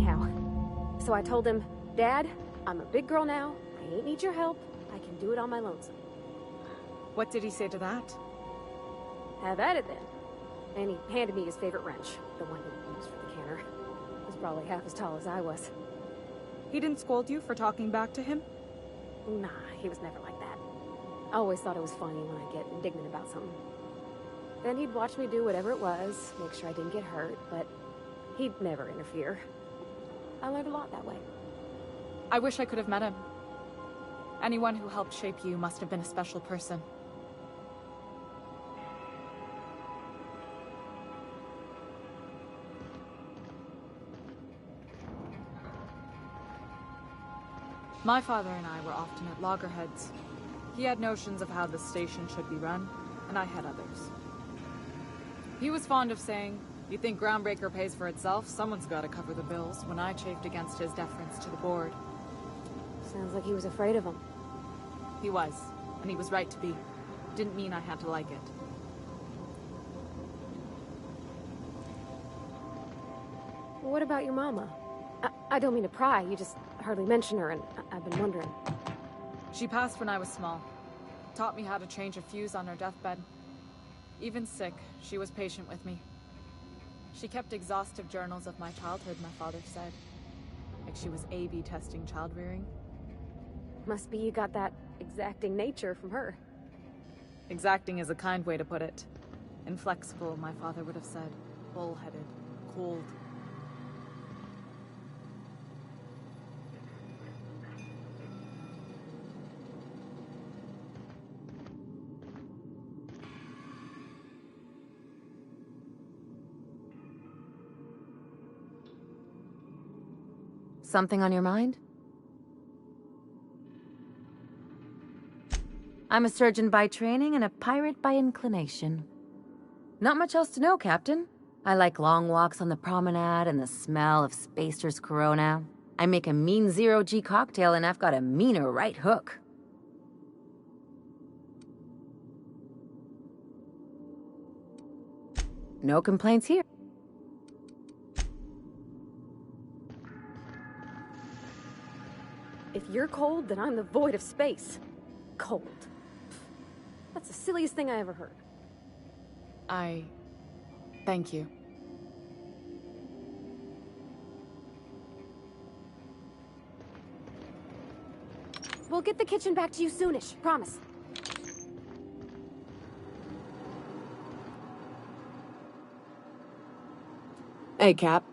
anyhow. So I told him, Dad, I'm a big girl now. I ain't need your help. I can do it on my lonesome. What did he say to that? Have at it then. And he handed me his favorite wrench, the one he used for the canner. He was probably half as tall as I was. He didn't scold you for talking back to him? Nah, he was never like that. I always thought it was funny when I get indignant about something. Then he'd watch me do whatever it was, make sure I didn't get hurt, but he'd never interfere. I learned a lot that way. I wish I could have met him. Anyone who helped shape you must have been a special person. My father and I were often at loggerheads. He had notions of how the station should be run, and I had others. He was fond of saying, "You think Groundbreaker pays for itself? Someone's got to cover the bills," when I chafed against his deference to the board. Sounds like he was afraid of him. He was, and he was right to be. Didn't mean I had to like it. What about your mama? I don't mean to pry, you just hardly mention her, and I've been wondering. She passed when I was small. Taught me how to change a fuse on her deathbed. Even sick, she was patient with me. She kept exhaustive journals of my childhood, my father said. Like she was A/B testing child-rearing. Must be you got that exacting nature from her. Exacting is a kind way to put it. Inflexible, my father would have said. Bull-headed. Cold. Something on your mind? I'm a surgeon by training and a pirate by inclination. Not much else to know, Captain. I like long walks on the promenade and the smell of Spacer's Corona. I make a mean zero-G cocktail and I've got a meaner right hook. No complaints here. If you're cold, then I'm the void of space. Cold. That's the silliest thing I ever heard. Thank you. We'll get the kitchen back to you soonish, promise. Hey, Cap.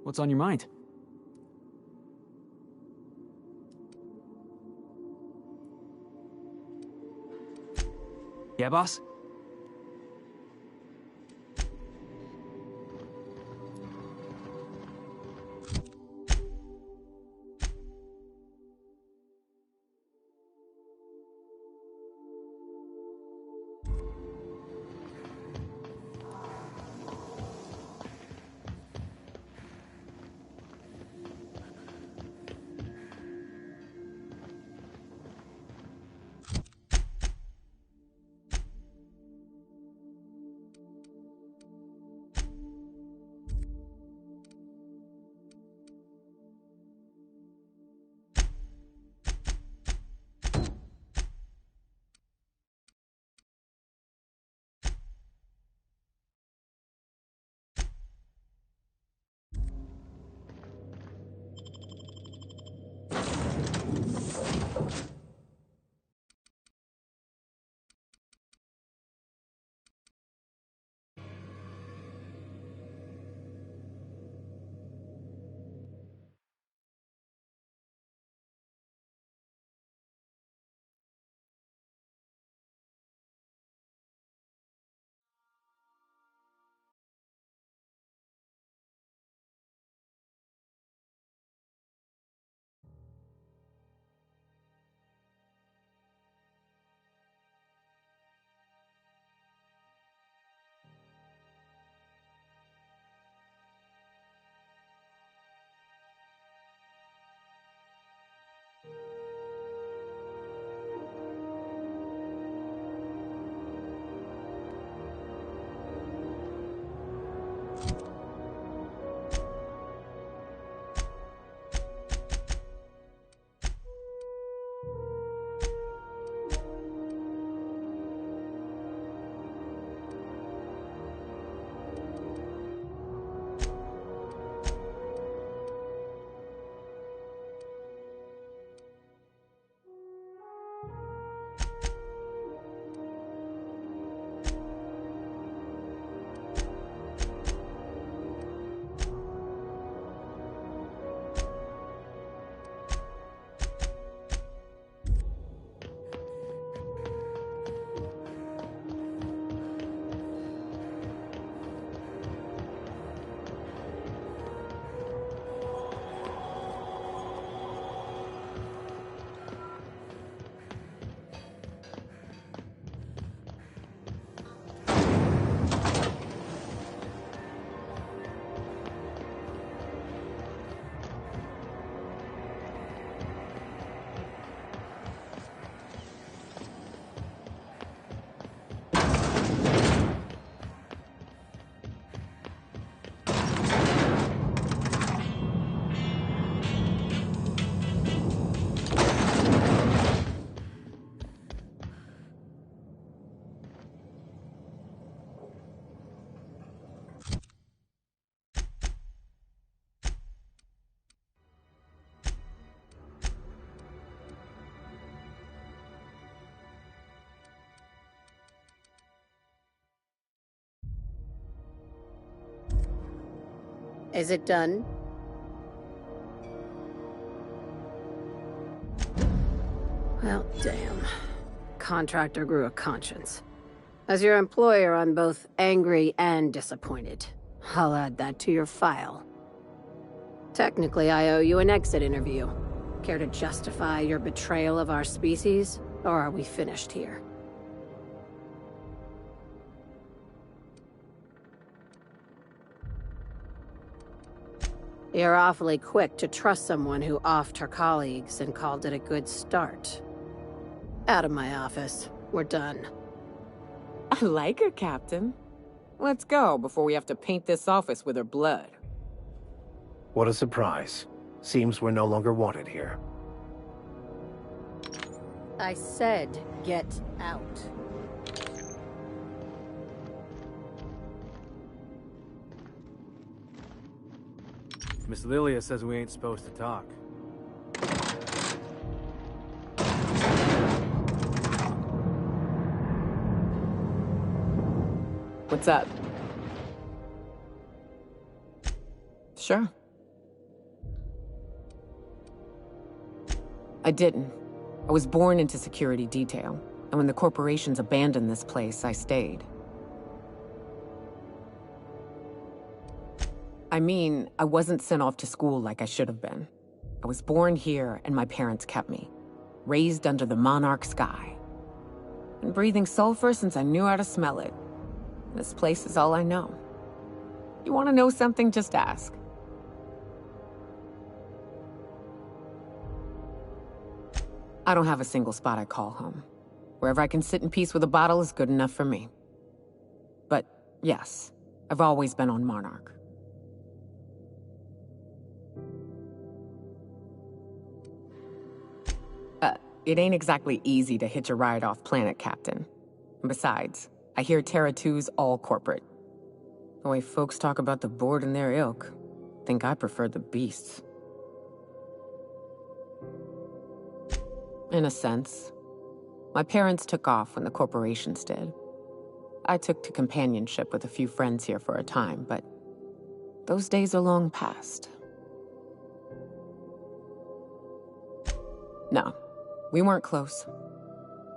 What's on your mind? Yeah, boss? Is it done? Well, damn. Contractor grew a conscience. As your employer, I'm both angry and disappointed. I'll add that to your file. Technically, I owe you an exit interview. Care to justify your betrayal of our species? Or are we finished here? You're awfully quick to trust someone who offed her colleagues and called it a good start. Out of my office. We're done. I like her, Captain. Let's go before we have to paint this office with her blood. What a surprise. Seems we're no longer wanted here. I said get out. Miss Lilia says we ain't supposed to talk. What's up? Sure. I didn't. I was born into security detail, and when the corporations abandoned this place, I stayed. I mean, I wasn't sent off to school like I should have been. I was born here, and my parents kept me. Raised under the monarch sky. Been breathing sulfur since I knew how to smell it. This place is all I know. You want to know something? Just ask. I don't have a single spot I call home. Wherever I can sit in peace with a bottle is good enough for me. But yes, I've always been on Monarch. It ain't exactly easy to hitch a ride off planet, Captain. And besides, I hear Terra 2's all corporate. The way folks talk about the board and their ilk, think I prefer the beasts. In a sense. My parents took off when the corporations did. I took to companionship with a few friends here for a time, but those days are long past. No, we weren't close.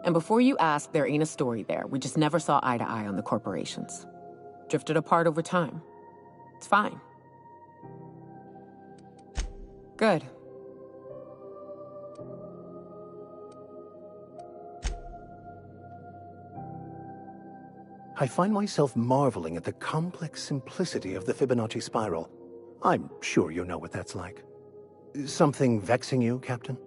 And before you ask, there ain't a story there. We just never saw eye to eye on the corporations. Drifted apart over time. It's fine. Good. I find myself marveling at the complex simplicity of the Fibonacci spiral. I'm sure you know what that's like. Something vexing you, Captain?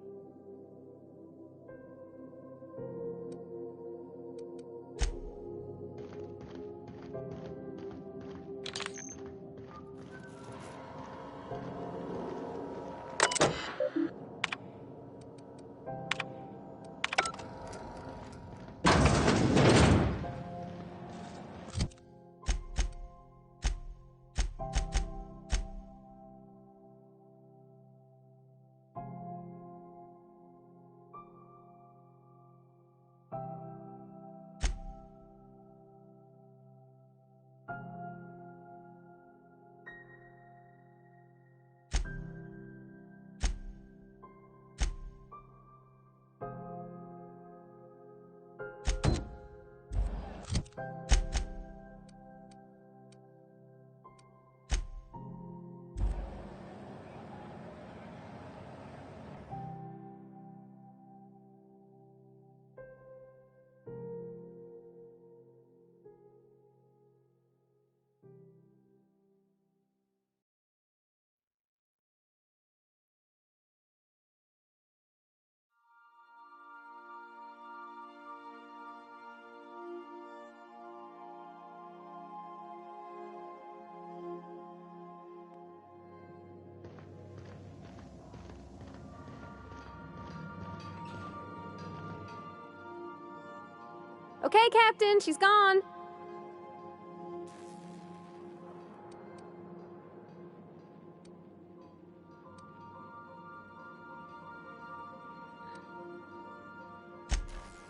Okay, Captain, she's gone.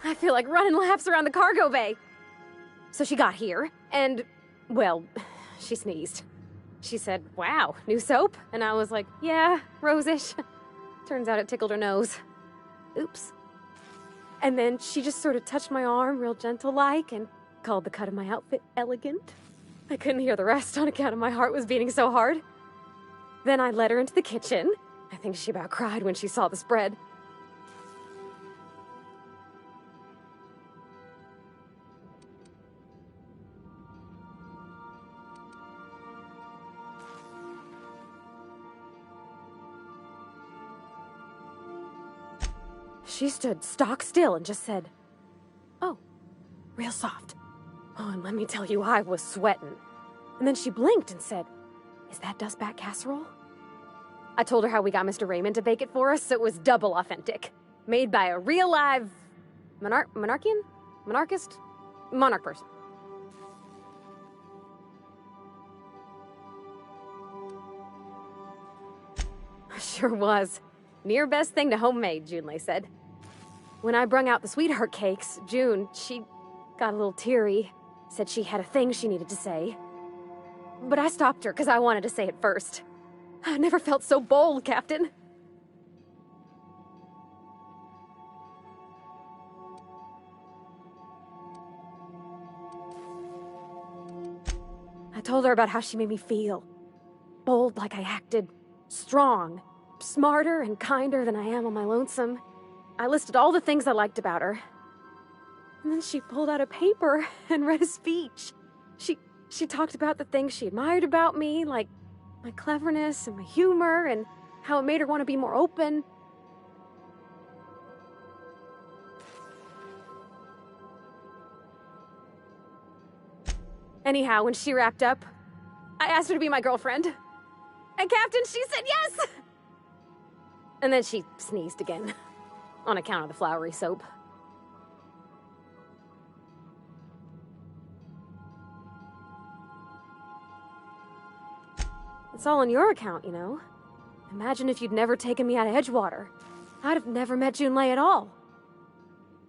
I feel like running laps around the cargo bay. So she got here, and, well, she sneezed. She said, "Wow, new soap?" And I was like, "Yeah, rosish." Turns out it tickled her nose. Oops. And then she just sort of touched my arm real gentle-like and called the cut of my outfit elegant. I couldn't hear the rest on account of my heart was beating so hard. Then I led her into the kitchen. I think she about cried when she saw the spread. She stood stock still and just said, "Oh, real soft." Oh, and let me tell you, I was sweating. And then she blinked and said, "Is that dustbat casserole?" I told her how we got Mr. Raymond to bake it for us, so it was double authentic. Made by a real live monarch person. Sure was. Near best thing to homemade, Junlei said. When I brung out the sweetheart cakes, June, she got a little teary, said she had a thing she needed to say. But I stopped her because I wanted to say it first. I never felt so bold, Captain. I told her about how she made me feel. Bold like I acted, strong, smarter and kinder than I am on my lonesome. I listed all the things I liked about her. And then she pulled out a paper and read a speech. She talked about the things she admired about me, like my cleverness and my humor, and how it made her want to be more open. Anyhow, when she wrapped up, I asked her to be my girlfriend. And Captain, she said yes! And then she sneezed again, on account of the flowery soap. It's all on your account, you know. Imagine if you'd never taken me out of Edgewater. I'd have never met Junlei at all.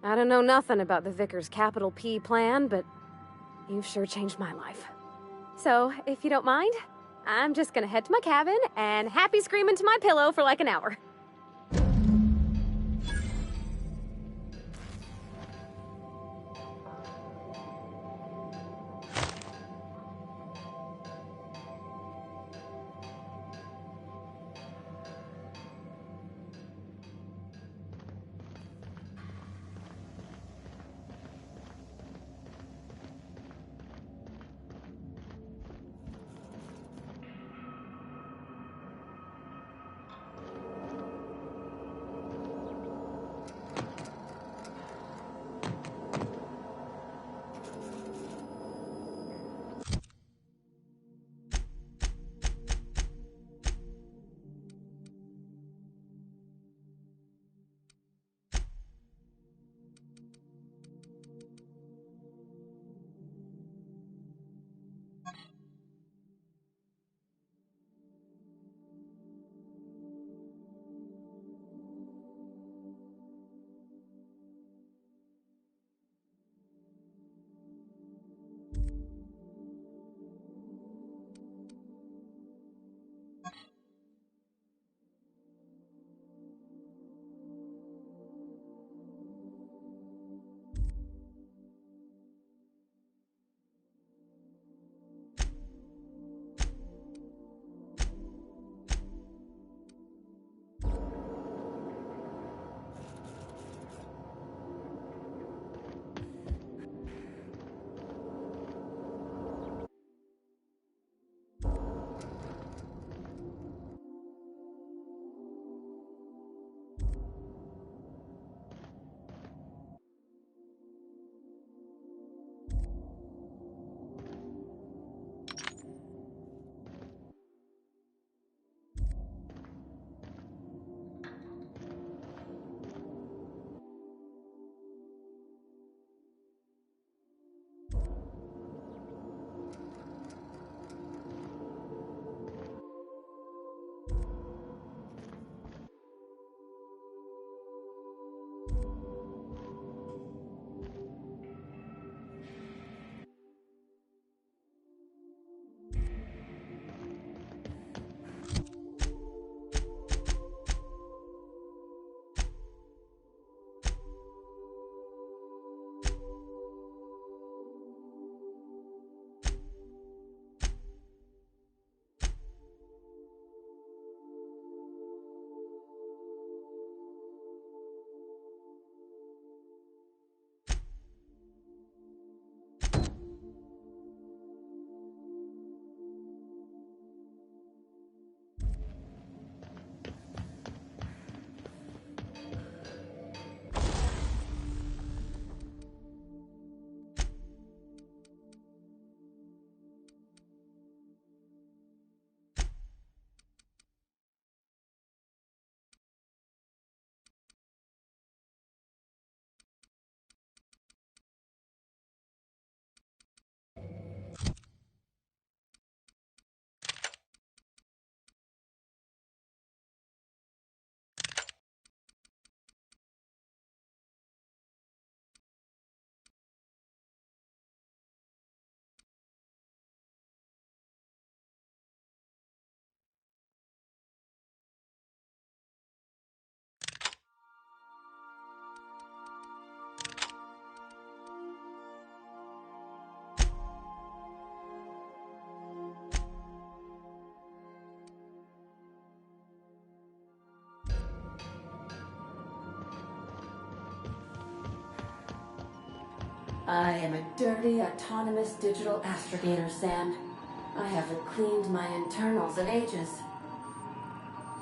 I don't know nothing about the Vicar's capital P plan, but you've sure changed my life. So, if you don't mind, I'm just gonna head to my cabin and happy scream into my pillow for like an hour. I am a dirty, autonomous digital astrogator, Sam. I haven't cleaned my internals in ages.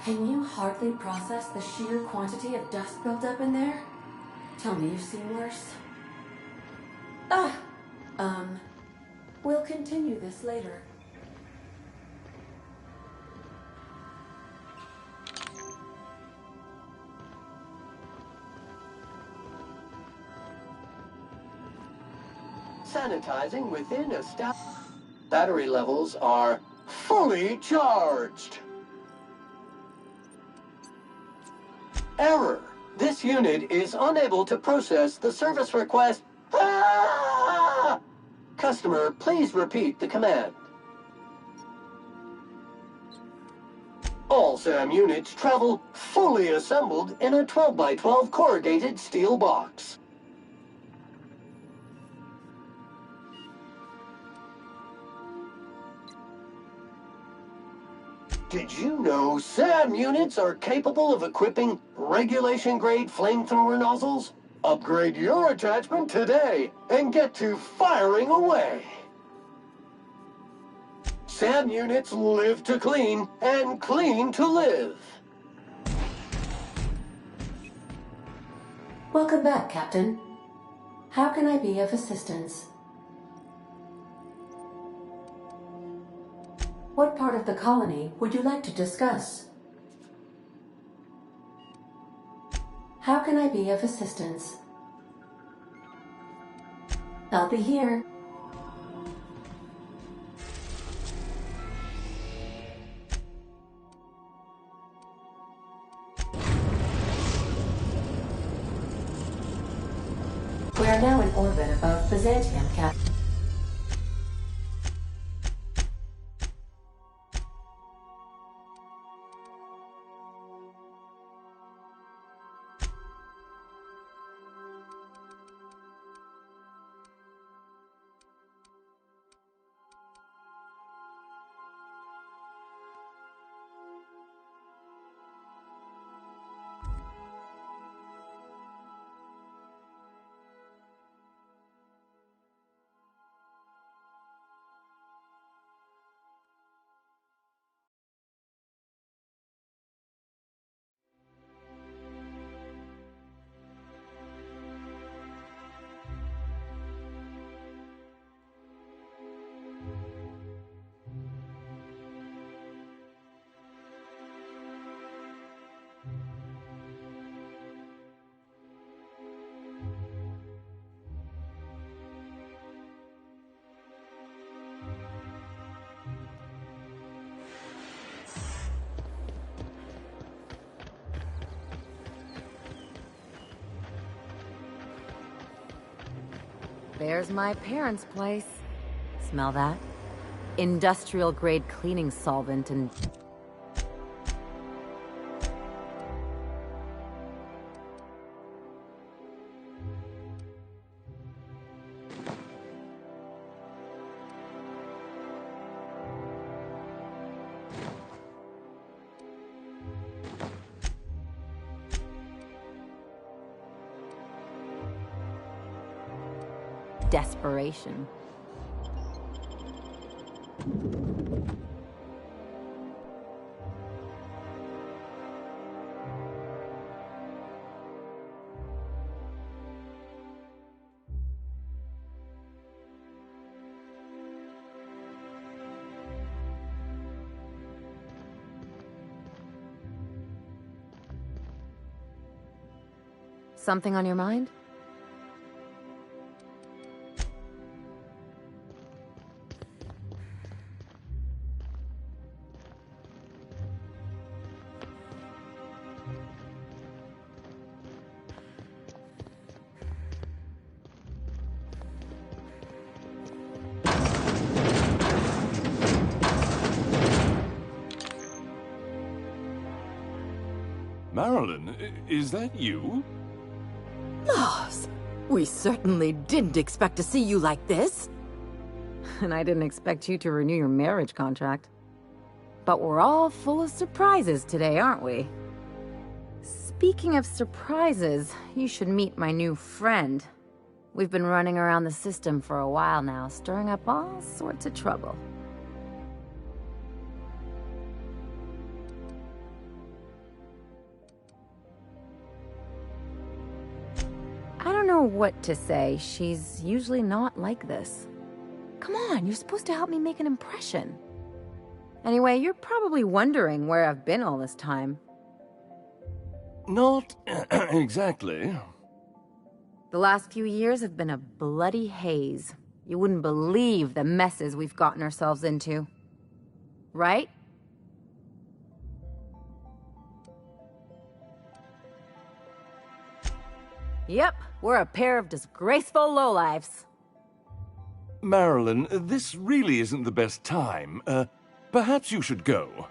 Can you hardly process the sheer quantity of dust built up in there? Tell me you've seen worse. We'll continue this later. Sanitizing within a staff. Battery levels are fully charged. Error. This unit is unable to process the service request. Ah! Customer, please repeat the command. All SAM units travel fully assembled in a 12x12 corrugated steel box. Did you know SAM units are capable of equipping regulation-grade flamethrower nozzles? Upgrade your attachment today and get to firing away. SAM units live to clean and clean to live. Welcome back, Captain. How can I be of assistance? What part of the colony would you like to discuss? How can I be of assistance? I'll be here. We are now in orbit above Byzantium, Captain. There's my parents' place. Smell that? Industrial-grade cleaning solvent and... desperation. Something on your mind? Marilyn, is that you? Lars, we certainly didn't expect to see you like this. And I didn't expect you to renew your marriage contract. But we're all full of surprises today, aren't we? Speaking of surprises, you should meet my new friend. We've been running around the system for a while now, stirring up all sorts of trouble. I don't know what to say. She's usually not like this. Come on, you're supposed to help me make an impression. Anyway, you're probably wondering where I've been all this time. Not exactly. The last few years have been a bloody haze. You wouldn't believe the messes we've gotten ourselves into. Right? Yep, we're a pair of disgraceful lowlifes. Marilyn, this really isn't the best time. Perhaps you should go.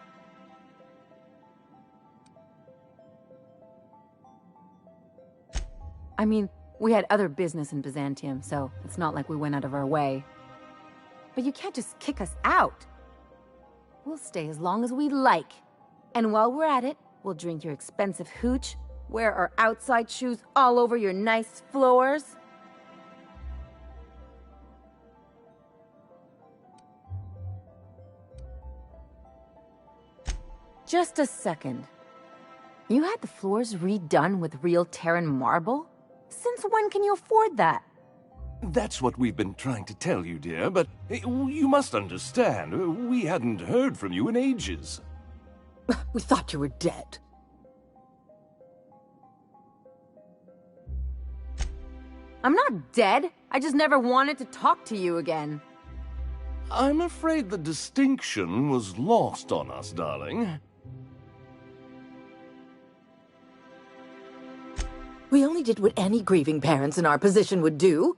I mean, we had other business in Byzantium, so it's not like we went out of our way. But you can't just kick us out. We'll stay as long as we like. And while we're at it, we'll drink your expensive hooch, wear our outside shoes all over your nice floors. Just a second. You had the floors redone with real Terran marble? Since when can you afford that? That's what we've been trying to tell you, dear, but you must understand, we hadn't heard from you in ages. We thought you were dead. I'm not dead. I just never wanted to talk to you again. I'm afraid the distinction was lost on us, darling. We only did what any grieving parents in our position would do.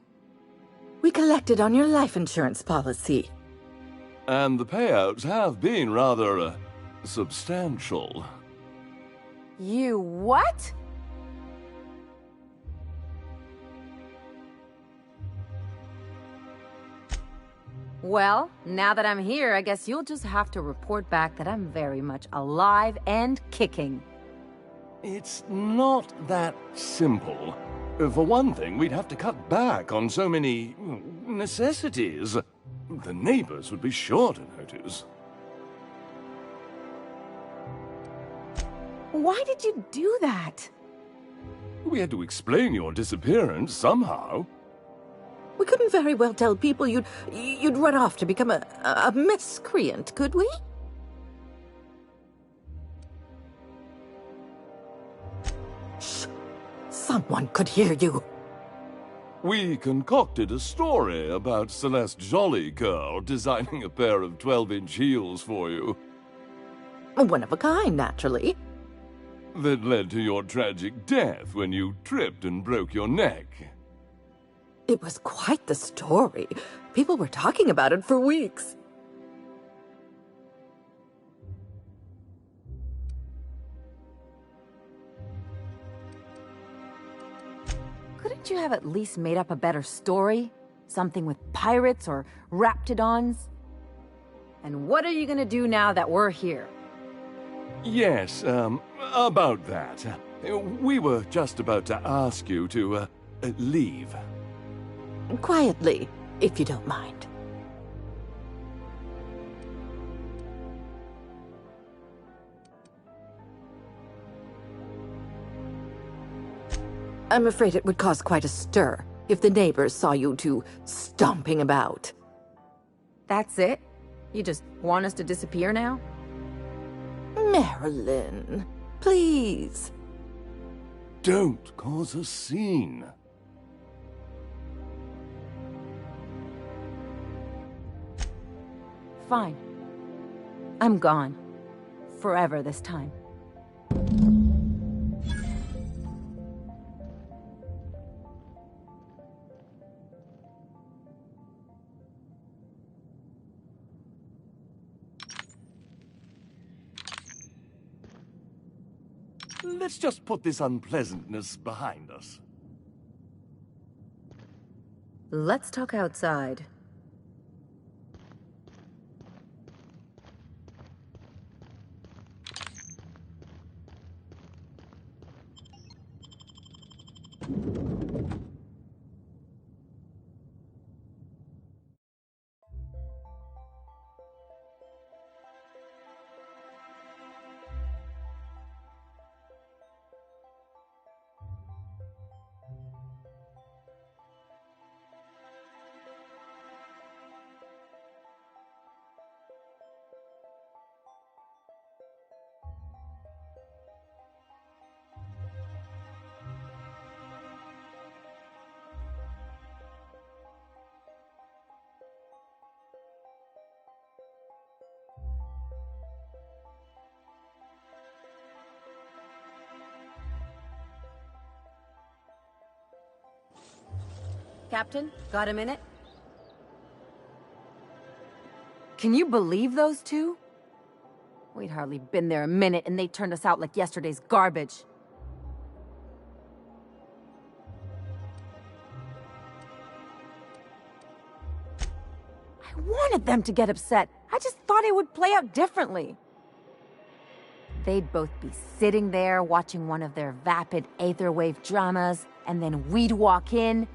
We collected on your life insurance policy. And the payouts have been rather, substantial. You what? Well, now that I'm here, I guess you'll just have to report back that I'm very much alive and kicking. It's not that simple. For one thing, we'd have to cut back on so many necessities. The neighbors would be sure to notice. Why did you do that? We had to explain your disappearance somehow. We couldn't very well tell people you'd run off to become a miscreant, could we? Shh! Someone could hear you. We concocted a story about Celeste Jollycurl designing a pair of 12-inch heels for you. One of a kind, naturally. That led to your tragic death when you tripped and broke your neck. It was quite the story. People were talking about it for weeks. Couldn't you have at least made up a better story? Something with pirates or raptidons? And what are you gonna do now that we're here? Yes, about that. We were just about to ask you to, leave. Quietly, if you don't mind. I'm afraid it would cause quite a stir if the neighbors saw you two stomping about. That's it? You just want us to disappear now? Marilyn, please. Don't cause a scene. Fine. I'm gone. Forever this time. Let's just put this unpleasantness behind us. Let's talk outside. Captain? Got a minute? Can you believe those two? We'd hardly been there a minute and they turned us out like yesterday's garbage. I wanted them to get upset. I just thought it would play out differently. They'd both be sitting there watching one of their vapid aetherwave dramas, and then we'd walk in.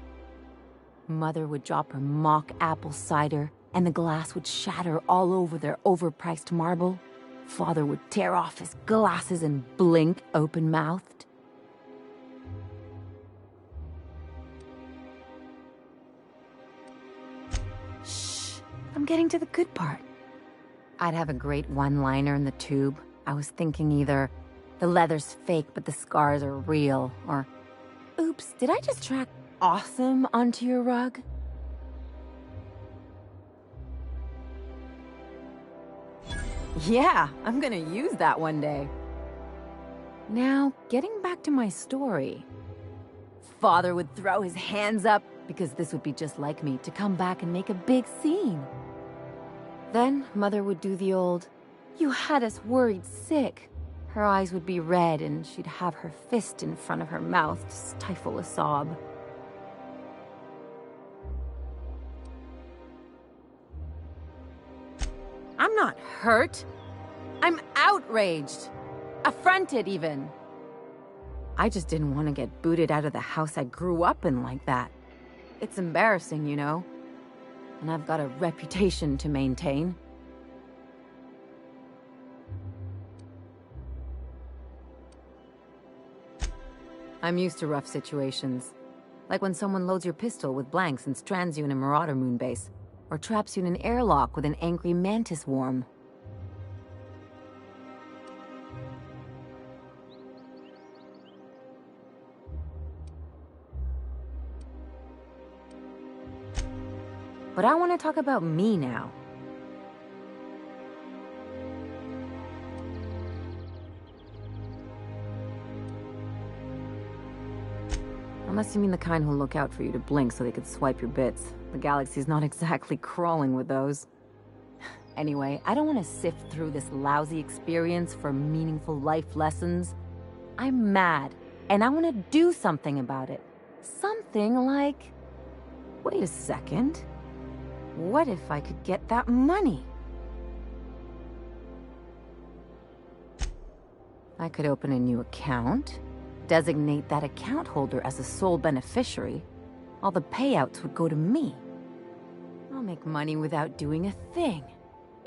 Mother would drop her mock apple cider, and the glass would shatter all over their overpriced marble. Father would tear off his glasses and blink open-mouthed. Shh, I'm getting to the good part. I'd have a great one-liner in the tube. I was thinking either, the leather's fake but the scars are real, or, oops, did I just track awesome onto your rug? Yeah, I'm gonna use that one day. Now, getting back to my story. Father would throw his hands up, because this would be just like me, to come back and make a big scene. Then, Mother would do the old, "You had us worried sick." Her eyes would be red, and she'd have her fist in front of her mouth to stifle a sob. I'm not hurt. I'm outraged. Affronted, even. I just didn't want to get booted out of the house I grew up in like that. It's embarrassing, you know. And I've got a reputation to maintain. I'm used to rough situations. Like when someone loads your pistol with blanks and strands you in a Marauder moonbase, or traps you in an airlock with an angry mantis worm. But I want to talk about me now. Unless you mean the kind who'll look out for you to blink so they could swipe your bits. The galaxy's not exactly crawling with those. Anyway, I don't want to sift through this lousy experience for meaningful life lessons. I'm mad, and I want to do something about it. Something like... Wait a second. What if I could get that money? I could open a new account, designate that account holder as a sole beneficiary. All the payouts would go to me. I'll make money without doing a thing.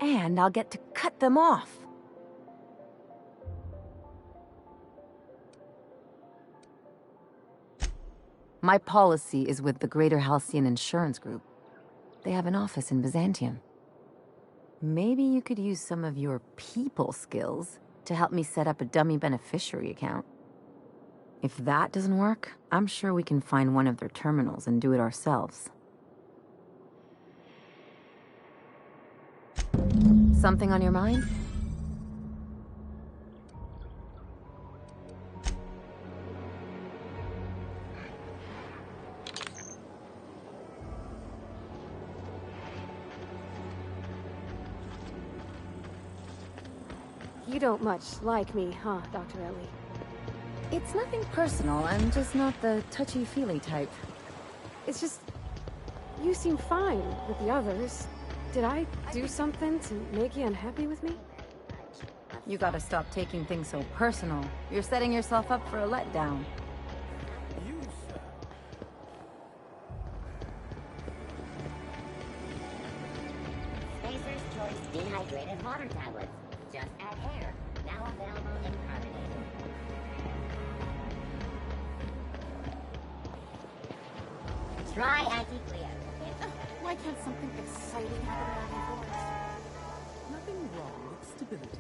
And I'll get to cut them off. My policy is with the Greater Halcyon Insurance Group. They have an office in Byzantium. Maybe you could use some of your people skills to help me set up a dummy beneficiary account. If that doesn't work, I'm sure we can find one of their terminals and do it ourselves. Something on your mind? You don't much like me, huh, Dr. Ellie? It's nothing personal. I'm just not the touchy-feely type. It's just... you seem fine with the others. Did I do something to make you unhappy with me? You gotta stop taking things so personal. You're setting yourself up for a letdown. Spacer's Choice Dehydrated Water Tablets. Just add air. Now available in carbonated. Try anti-Cleo. Why can't something exciting happen around the forest? Nothing wrong with stability.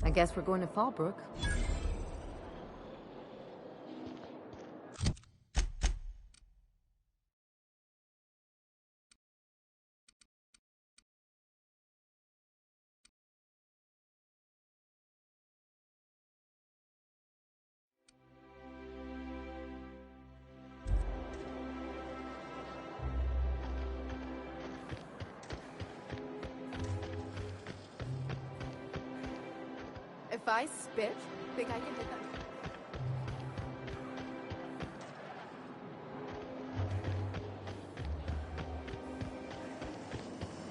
I guess we're going to Fallbrook. If I spit, think I can hit them?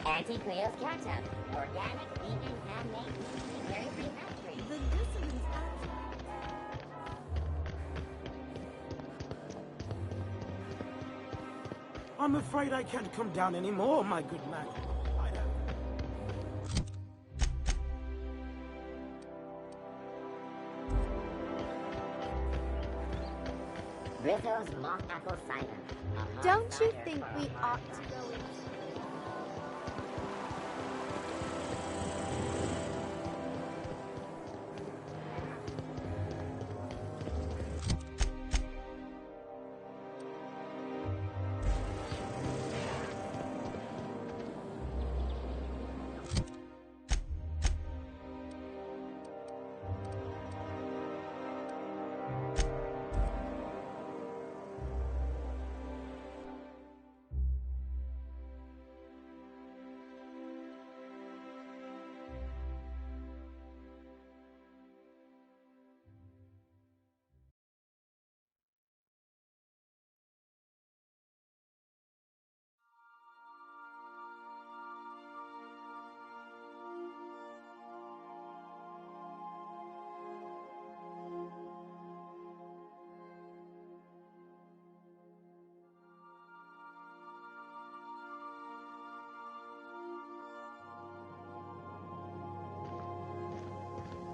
Anti-Creo's ketchup. Organic, vegan, handmade, dairy-free factory. The dissonance I'm afraid I can't come down anymore, my good man. Rizzo's mock apple cider. Don't you think we ought to go in?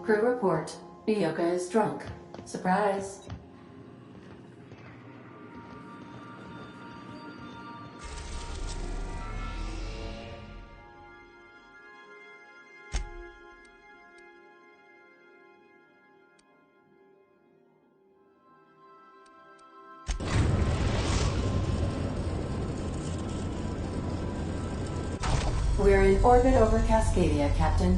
Crew report. Ioka is drunk. Surprise. We're in orbit over Cascadia, Captain.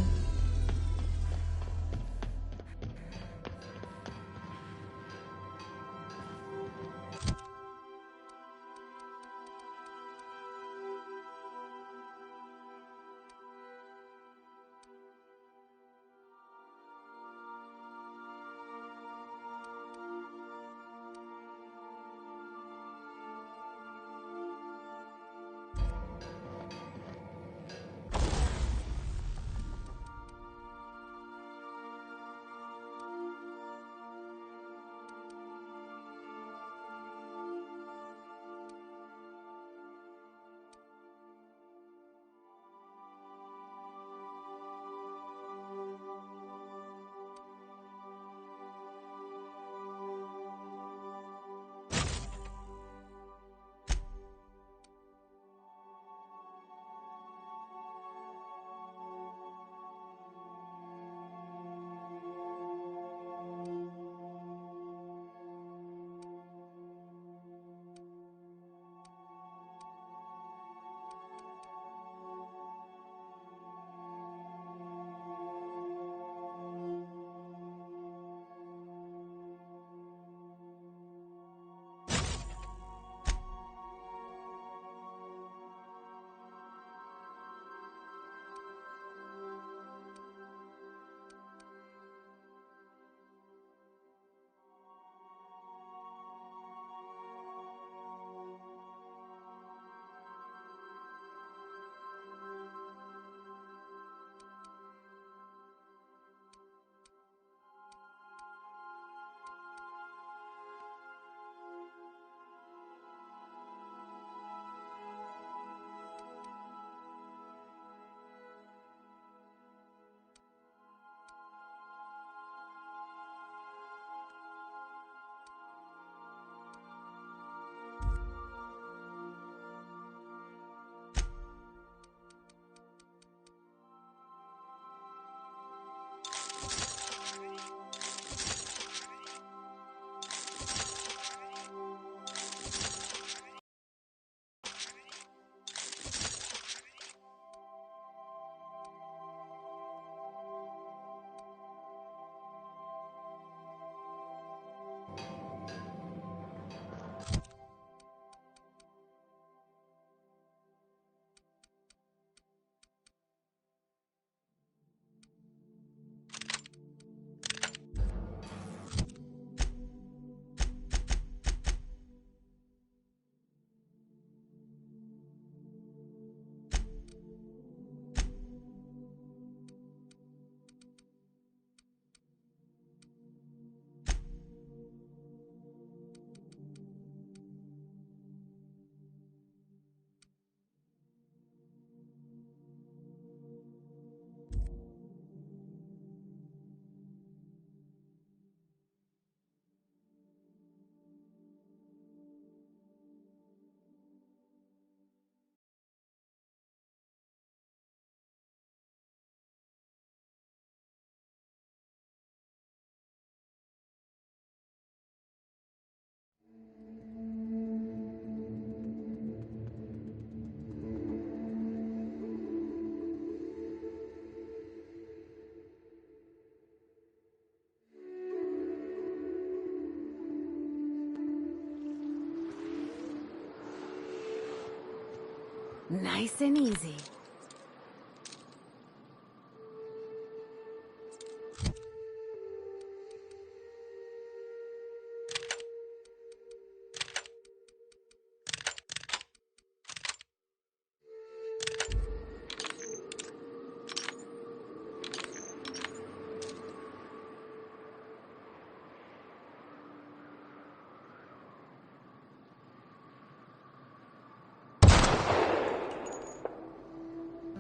Nice and easy.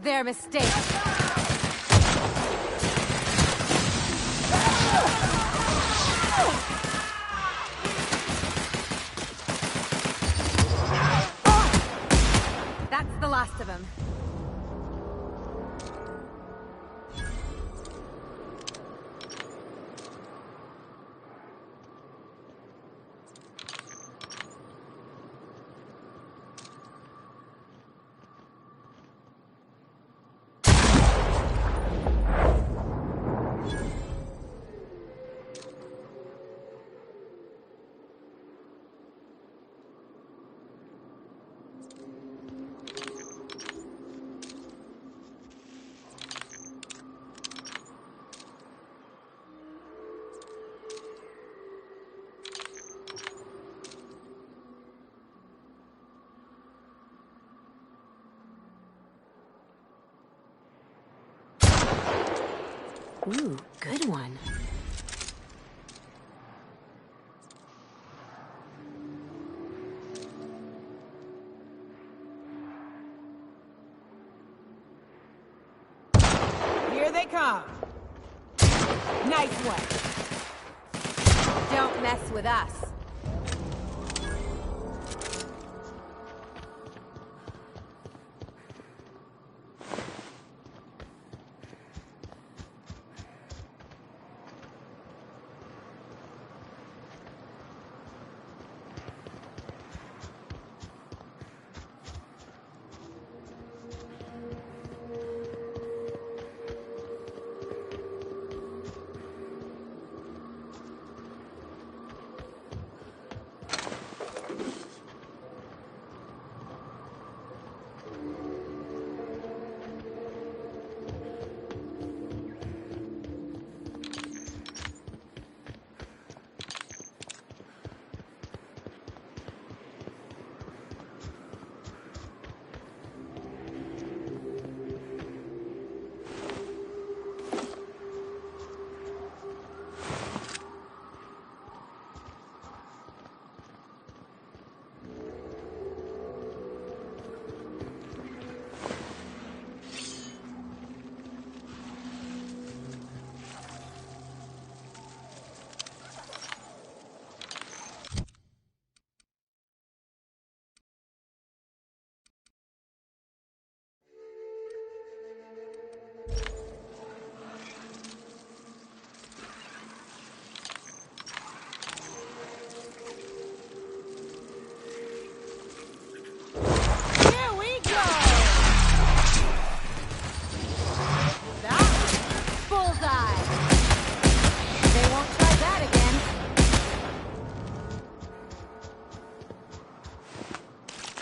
Their mistake. That's the last of them. Ooh, good one. Here they come. Nice one. Don't mess with us.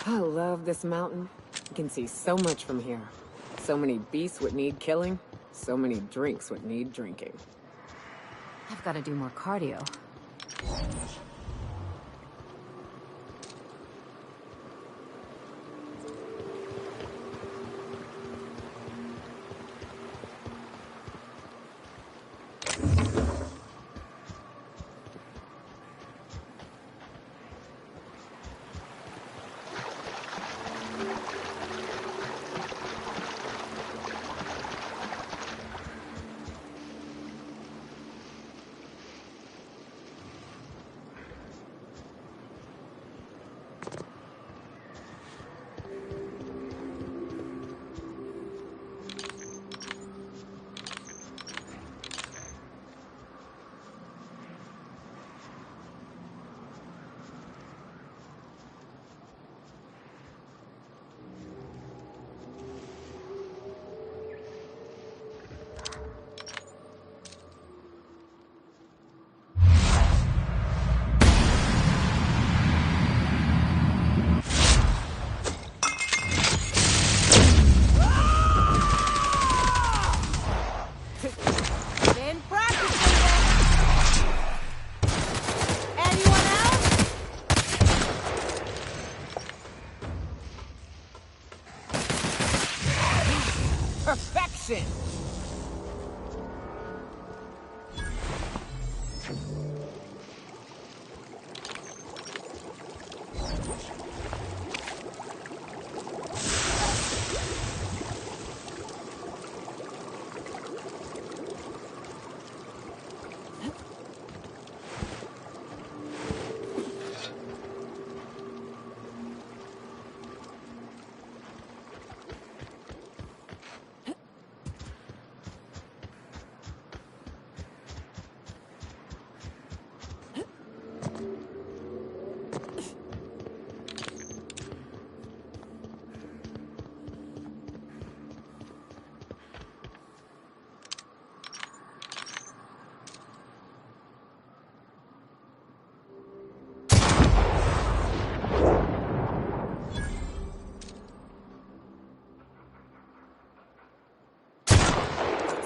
I love this mountain. You can see so much from here. So many beasts would need killing. So many drinks would need drinking. I've got to do more cardio. sin.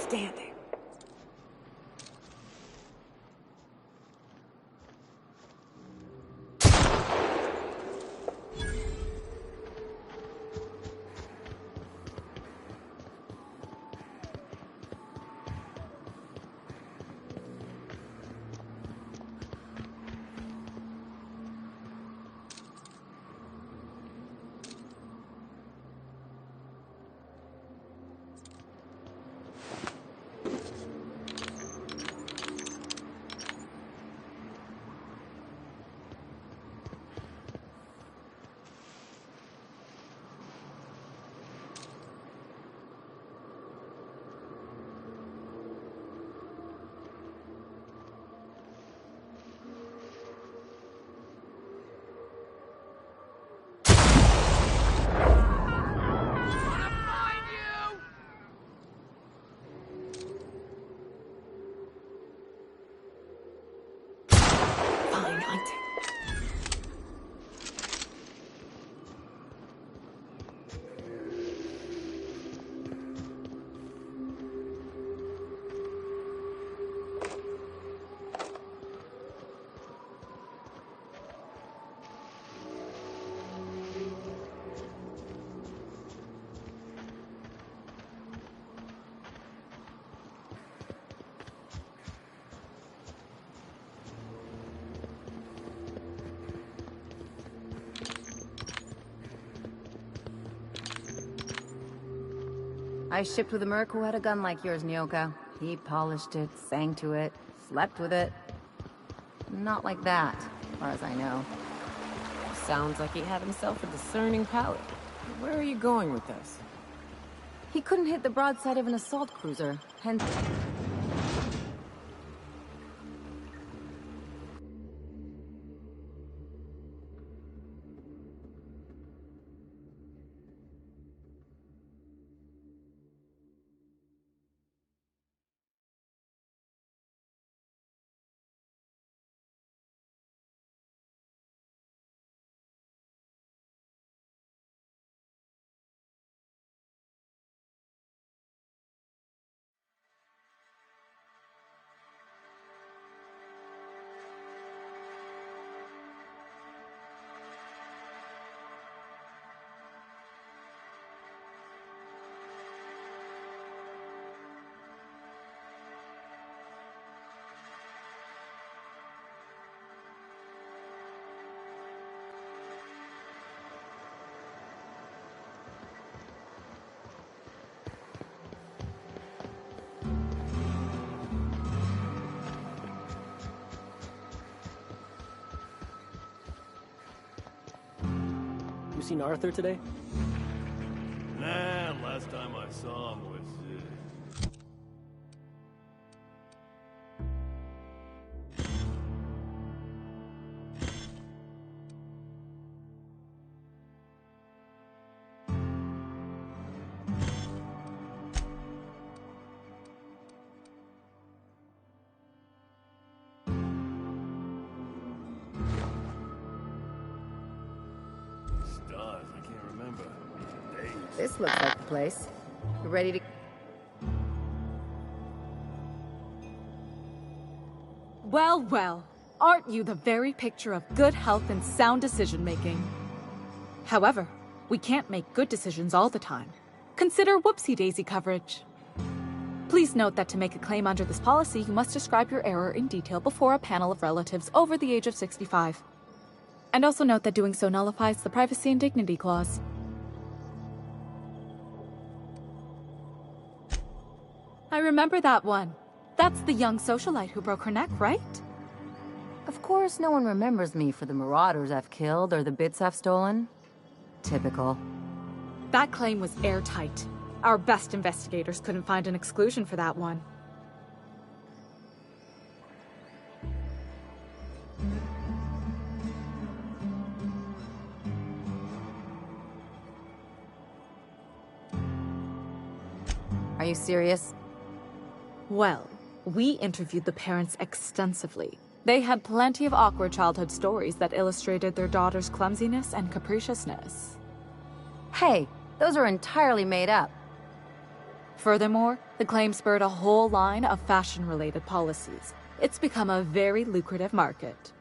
Standing. Fine hunting. I shipped with a merc who had a gun like yours, Nyoka. He polished it, sang to it, slept with it. Not like that, as far as I know. Sounds like he had himself a discerning palate. Where are you going with this? He couldn't hit the broadside of an assault cruiser, hence... You seen Arthur today? Nah, last time I saw him was... Stars, I can't remember. Days. This looks like the place. You ready to... Well, well. Aren't you the very picture of good health and sound decision-making? However, we can't make good decisions all the time. Consider whoopsie-daisy coverage. Please note that to make a claim under this policy, you must describe your error in detail before a panel of relatives over the age of 65. And also note that doing so nullifies the privacy and dignity clause. I remember that one. That's the young socialite who broke her neck, right? Of course, no one remembers me for the marauders I've killed or the bits I've stolen. Typical. That claim was airtight. Our best investigators couldn't find an exclusion for that one. Are you serious? Well, we interviewed the parents extensively. They had plenty of awkward childhood stories that illustrated their daughter's clumsiness and capriciousness. Hey, those are entirely made up. Furthermore, the claim spurred a whole line of fashion-related policies. It's become a very lucrative market.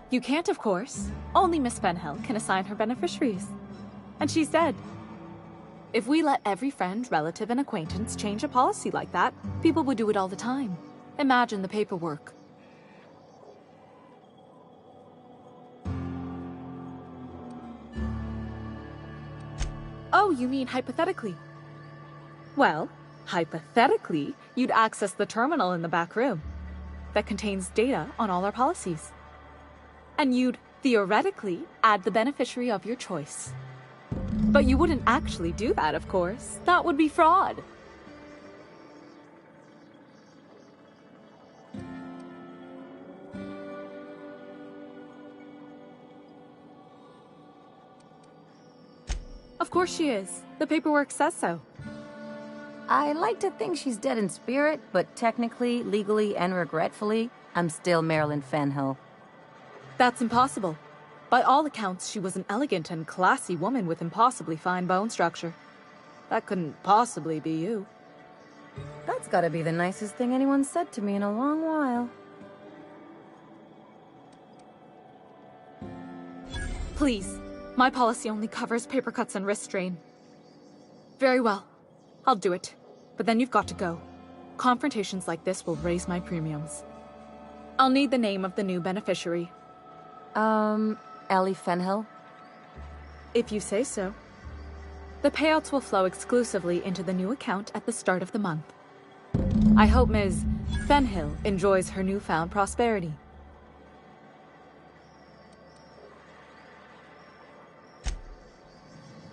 You can't, of course. Only Miss Fenhill can assign her beneficiaries. And she's dead. If we let every friend, relative, and acquaintance change a policy like that, people would do it all the time. Imagine the paperwork. Oh, you mean hypothetically? Well, hypothetically, you'd access the terminal in the back room that contains data on all our policies. And you'd, theoretically, add the beneficiary of your choice. But you wouldn't actually do that, of course. That would be fraud. Of course she is. The paperwork says so. I like to think she's dead in spirit, but technically, legally, and regretfully, I'm still Marilyn Fenhill. That's impossible. By all accounts, she was an elegant and classy woman with impossibly fine bone structure. That couldn't possibly be you. That's gotta be the nicest thing anyone's said to me in a long while. Please. My policy only covers paper cuts and wrist strain. Very well. I'll do it. But then you've got to go. Confrontations like this will raise my premiums. I'll need the name of the new beneficiary. Ellie Fenhill? If you say so. The payouts will flow exclusively into the new account at the start of the month. I hope Ms. Fenhill enjoys her newfound prosperity.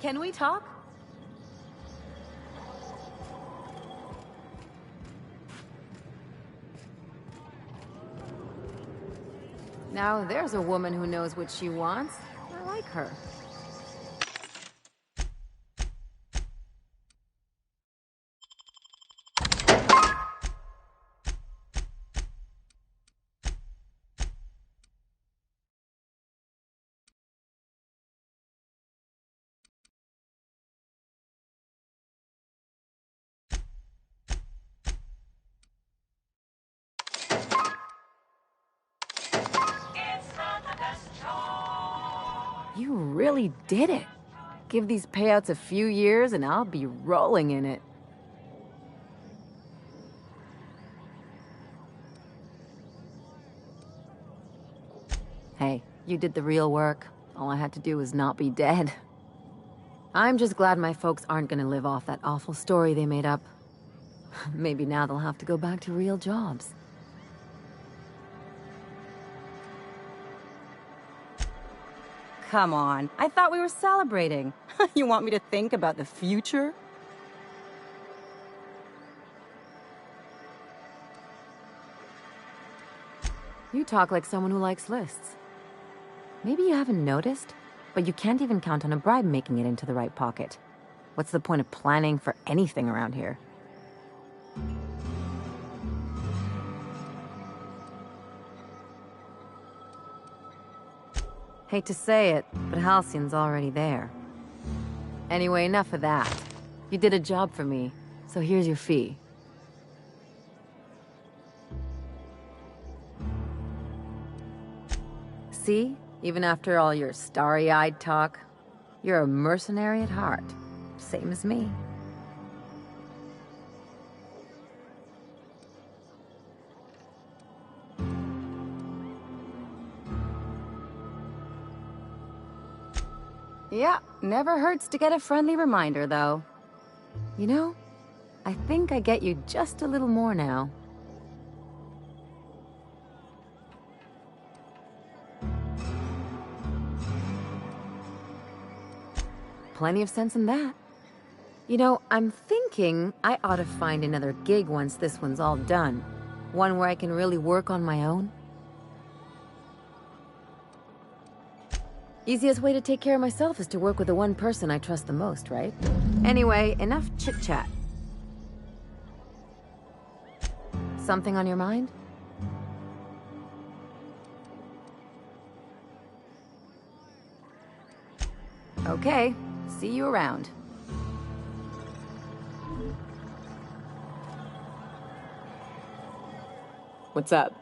Can we talk? Now there's a woman who knows what she wants. I like her. You really did it. Give these payouts a few years and I'll be rolling in it. Hey, you did the real work. All I had to do was not be dead. I'm just glad my folks aren't gonna live off that awful story they made up. Maybe now they'll have to go back to real jobs. Come on, I thought we were celebrating. You want me to think about the future? You talk like someone who likes lists. Maybe you haven't noticed, but you can't even count on a bribe making it into the right pocket. What's the point of planning for anything around here? Hate to say it, but Halcyon's already there. Anyway, enough of that. You did a job for me, so here's your fee. See? Even after all your starry-eyed talk, you're a mercenary at heart. Same as me. Yeah, never hurts to get a friendly reminder, though. You know, I think I get you just a little more now. Plenty of sense in that. You know, I'm thinking I ought to find another gig once this one's all done. One where I can really work on my own. Easiest way to take care of myself is to work with the one person I trust the most, right? Anyway, enough chit-chat. Something on your mind? Okay, see you around. What's up?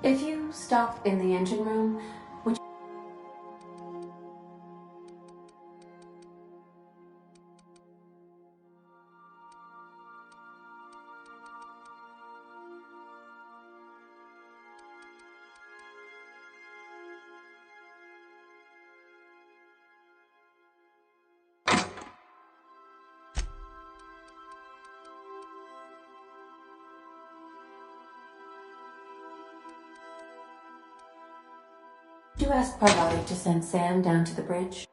If you stop in the engine room, would you... Would you ask Parvati to send Sam down to the bridge?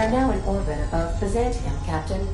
are now in orbit above Byzantium, Captain.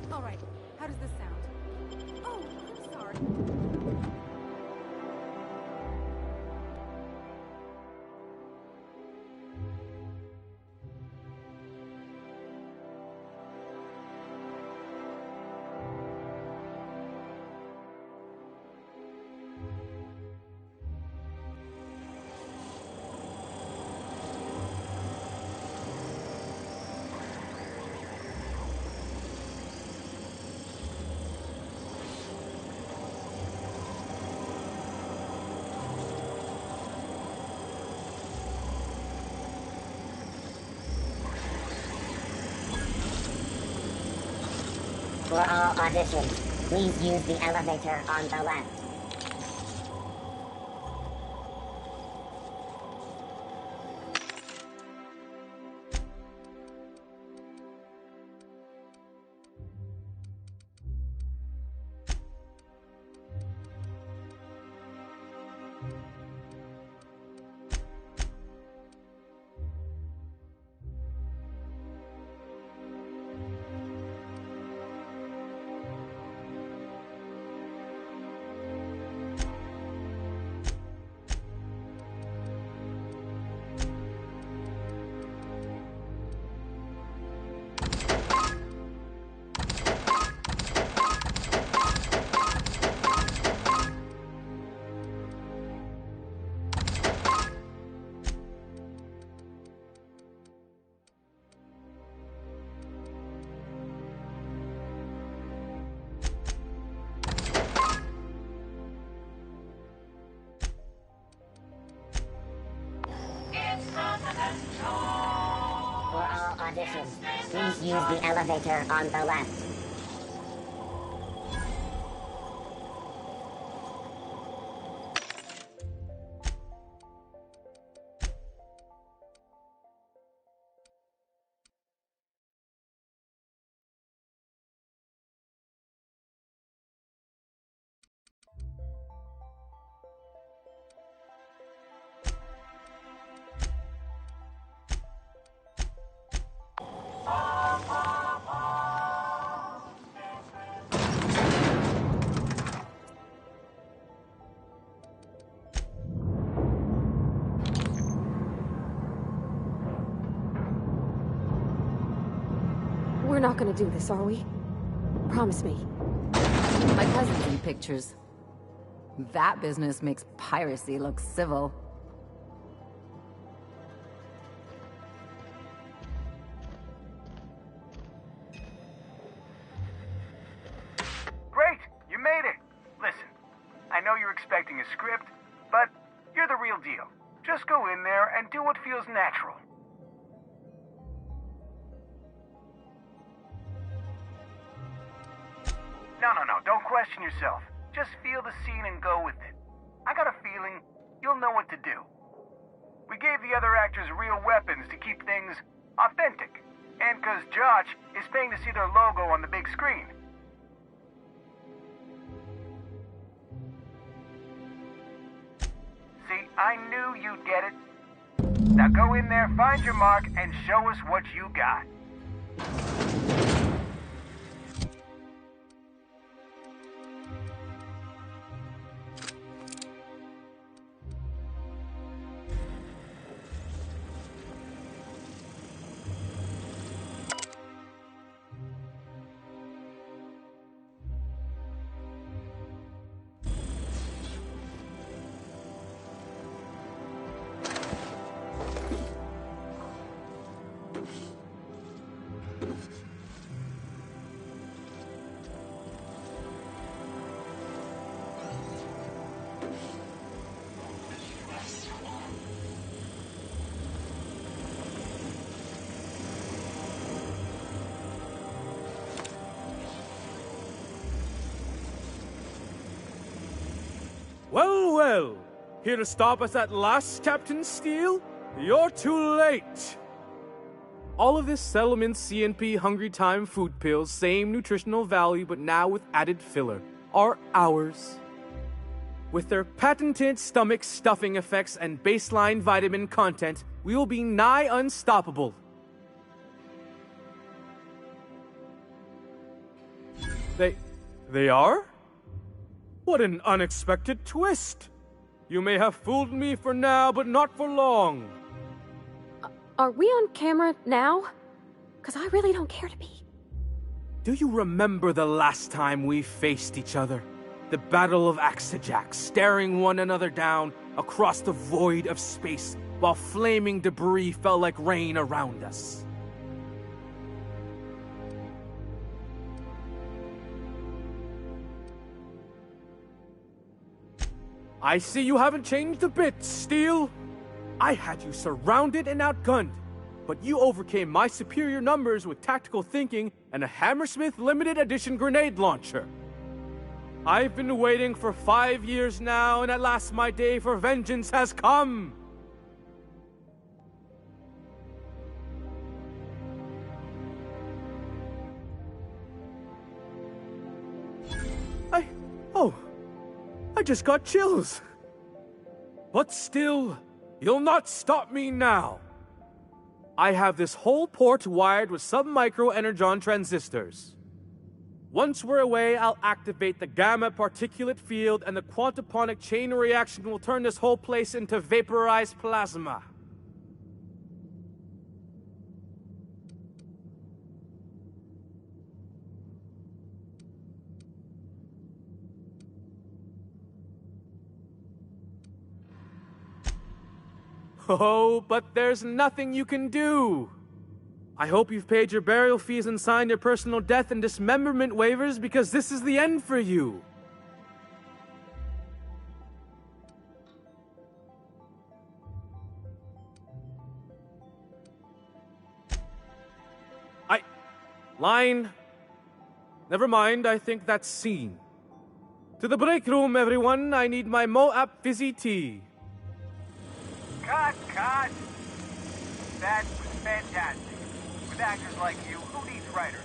All right, how does this sound? Oh, I'm sorry. For all auditions, please use the elevator on the left. all auditions. Please use the elevator on the left. We're not gonna do this, are we? Promise me. My cousin's in pictures. That business makes piracy look civil. Great! You made it! Listen, I know you're expecting a script, but you're the real deal. Just go in there and do what feels natural. No, don't question yourself. Just feel the scene and go with it. I got a feeling you'll know what to do. We gave the other actors real weapons to keep things authentic. And 'cause Josh is paying to see their logo on the big screen. See, I knew you'd get it. Now go in there, find your mark, and show us what you got. Well, well. Here to stop us at last, Captain Steele? You're too late. All of this settlement CNP Hungry Time food pills, same nutritional value but now with added filler, are ours. With their patented stomach stuffing effects and baseline vitamin content, we will be nigh unstoppable. They are? What an unexpected twist! You may have fooled me for now, but not for long. Are we on camera now? 'Cause I really don't care to be. Do you remember the last time we faced each other? The Battle of Axejack, staring one another down across the void of space while flaming debris fell like rain around us. I see you haven't changed a bit, Steele. I had you surrounded and outgunned, but you overcame my superior numbers with tactical thinking and a Hammersmith limited edition grenade launcher. I've been waiting for 5 years now, and at last my day for vengeance has come. I just got chills. But still, you'll not stop me now. I have this whole port wired with sub-micro energon transistors. Once we're away, I'll activate the gamma particulate field and the quantaponic chain reaction will turn this whole place into vaporized plasma. Oh, but there's nothing you can do. I hope you've paid your burial fees and signed your personal death and dismemberment waivers because this is the end for you. Line. Never mind, I think that's scene. To the break room, everyone. I need my Moab fizzy tea. Cut! That was fantastic. With actors like you, who needs writers?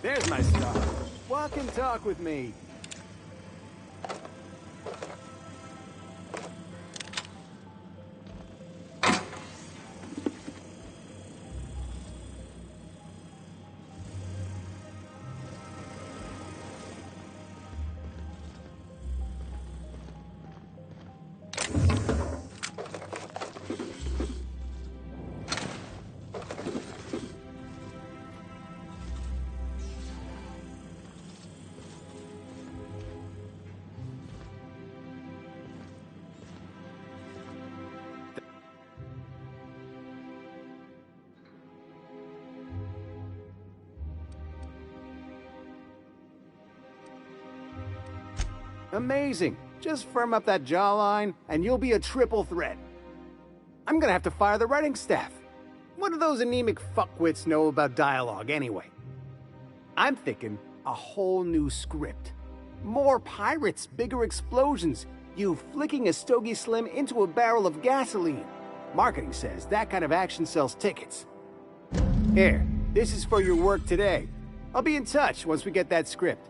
There's my star. Walk and talk with me. Amazing. Just firm up that jawline, and you'll be a triple threat. I'm gonna have to fire the writing staff. What do those anemic fuckwits know about dialogue, anyway? I'm thinking a whole new script. More pirates, bigger explosions, you flicking a Stogie Slim into a barrel of gasoline. Marketing says that kind of action sells tickets. Here, this is for your work today. I'll be in touch once we get that script.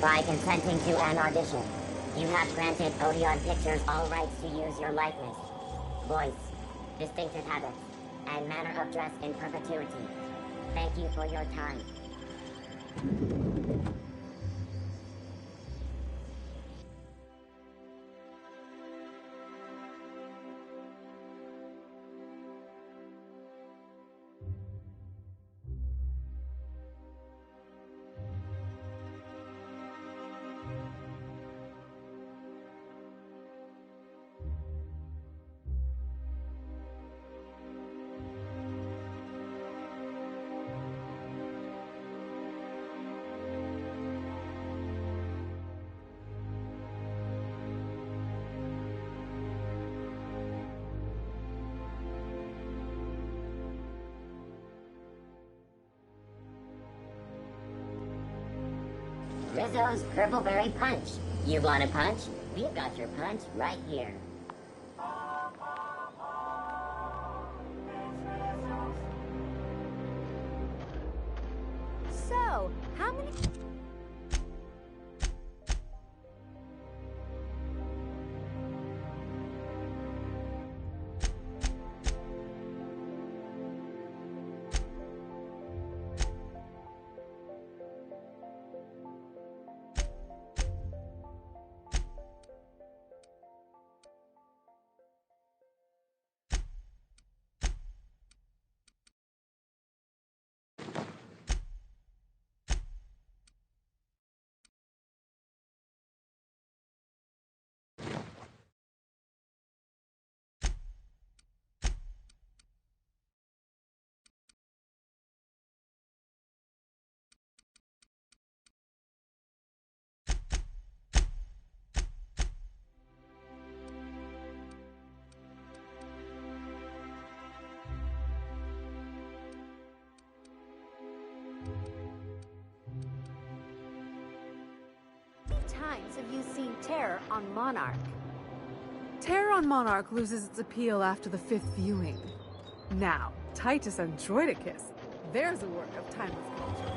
By consenting to an audition, you have granted Odeon Pictures all rights to use your likeness, voice, distinctive habits, and manner of dress in perpetuity. Thank you for your time. Rizzo's Purpleberry Punch. You want a punch? We've got your punch right here. So, how many... times have you seen Terror on Monarch? Terror on Monarch loses its appeal after the 5th viewing. Now, Titus Androidicus, there's a work of timeless culture.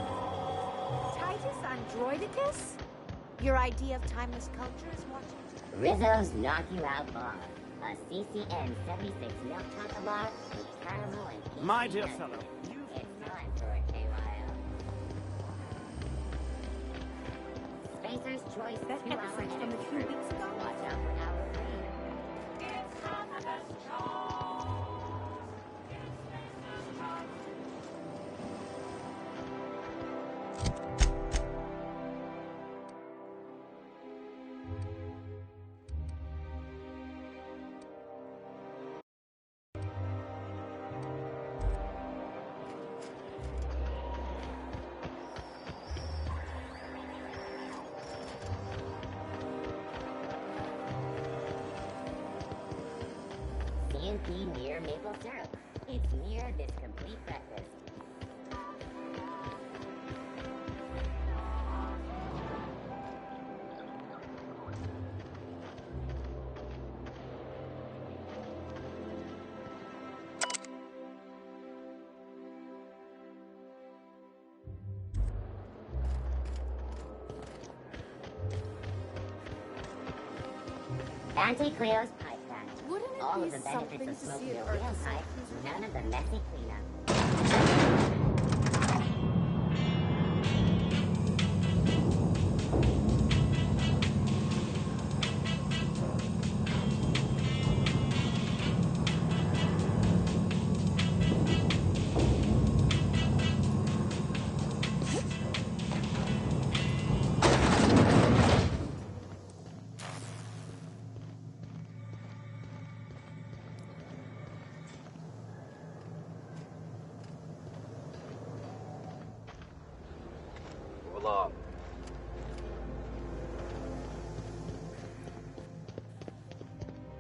Titus Androidicus? Your idea of timeless culture is watching... Rizzo's Knock You Out Bar. A CCN 76 milk chocolate bar with caramel and peach. My dear fellow, It's time for a KYO. Spacer's Choice That 2-hour episode from a few weeks ago? Watch out for hour 3. CNP near maple syrup. It's near this complete breakfast. Auntie Cleo's pipe patch. Wouldn't it All be of the benefits something of to smoking see a if real Earth's pipe, cruiser none of the messy cleanup.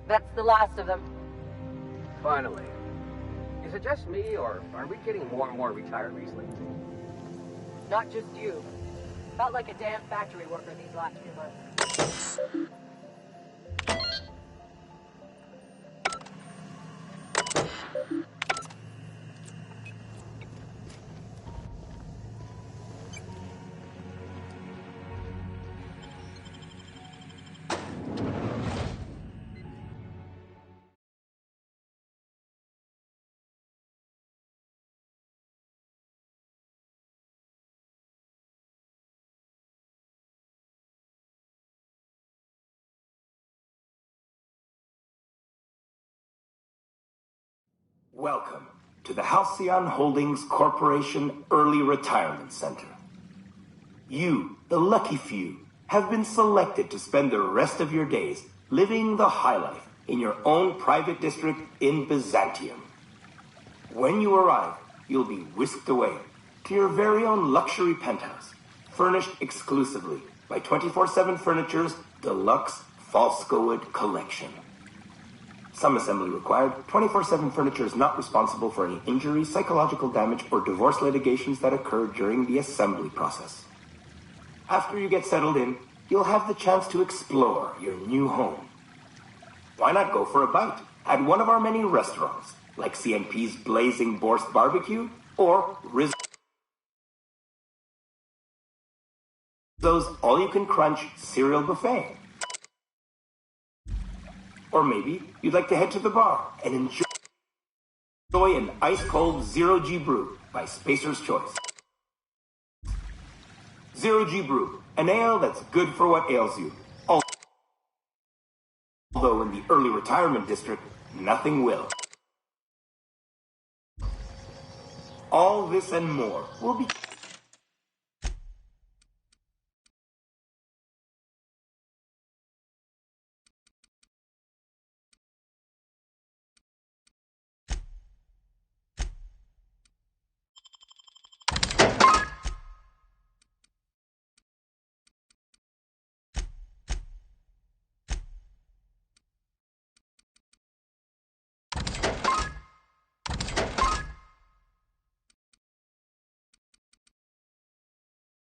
That's the last of them. Finally. Is it just me, or are we getting more and more retired recently? Not just you. Felt like a damn factory worker these last few months. Welcome to the Halcyon Holdings Corporation Early Retirement Center. You, the lucky few, have been selected to spend the rest of your days living the high life in your own private district in Byzantium. When you arrive, you'll be whisked away to your very own luxury penthouse, furnished exclusively by 24/7 Furniture's deluxe Falscowood collection. Some assembly required. 24/7 Furniture is not responsible for any injury, psychological damage, or divorce litigations that occur during the assembly process. After you get settled in, you'll have the chance to explore your new home. Why not go for a bite at one of our many restaurants, like CNP's Blazing Borscht Barbecue or Rizzo's All-You-Can-Crunch Cereal Buffet. Or maybe you'd like to head to the bar and enjoy an ice-cold Zero-G Brew by Spacer's Choice. Zero-G Brew, an ale that's good for what ails you. Although in the early retirement district, nothing will. All this and more will be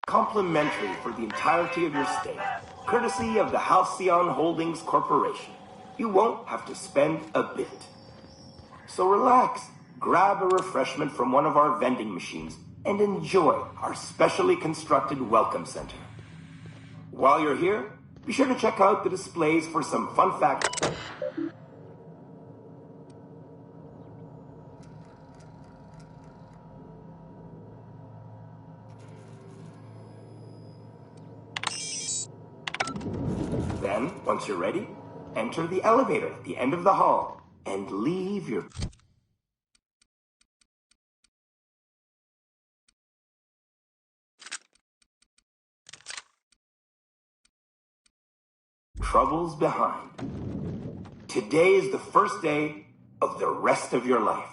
complimentary for the entirety of your stay, courtesy of the Halcyon Holdings Corporation. You won't have to spend a bit. So relax, grab a refreshment from one of our vending machines, and enjoy our specially constructed welcome center. While you're here, be sure to check out the displays for some fun facts. Then, once you're ready, enter the elevator at the end of the hall and leave your troubles behind. Today is the first day of the rest of your life.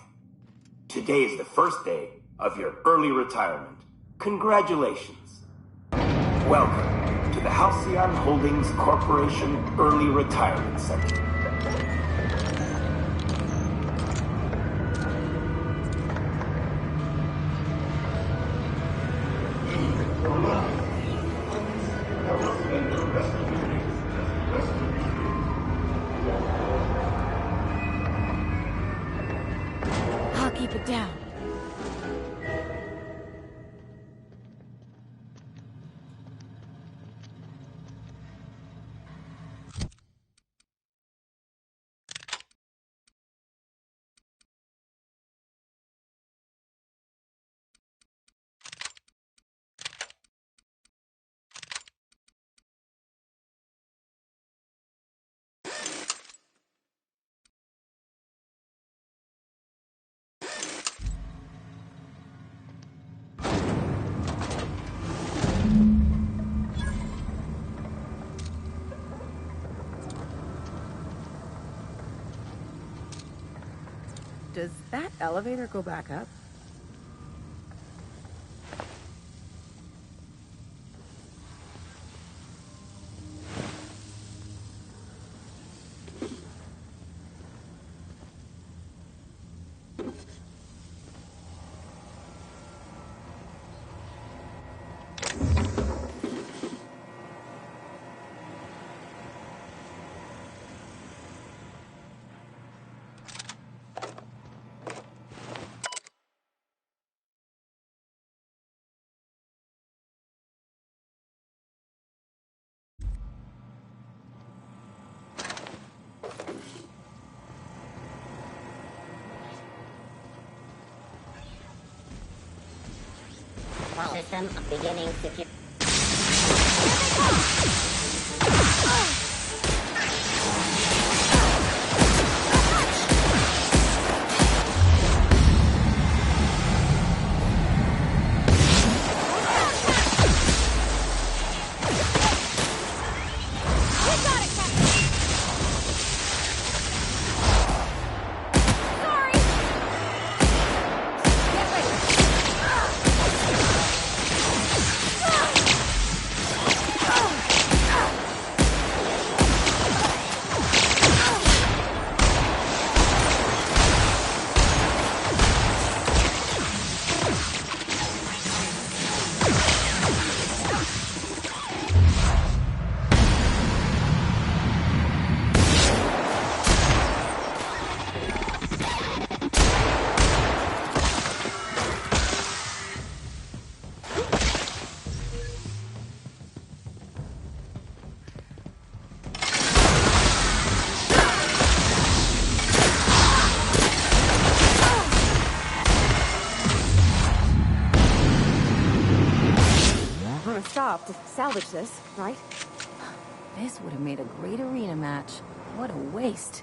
Today is the first day of your early retirement. Congratulations. Welcome to the Halcyon Holdings Corporation Early Retirement Center. I'll keep it down. Does that elevator go back up? System beginning secure. Stop to salvage this, right? This would have made a great arena match. What a waste.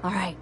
All right.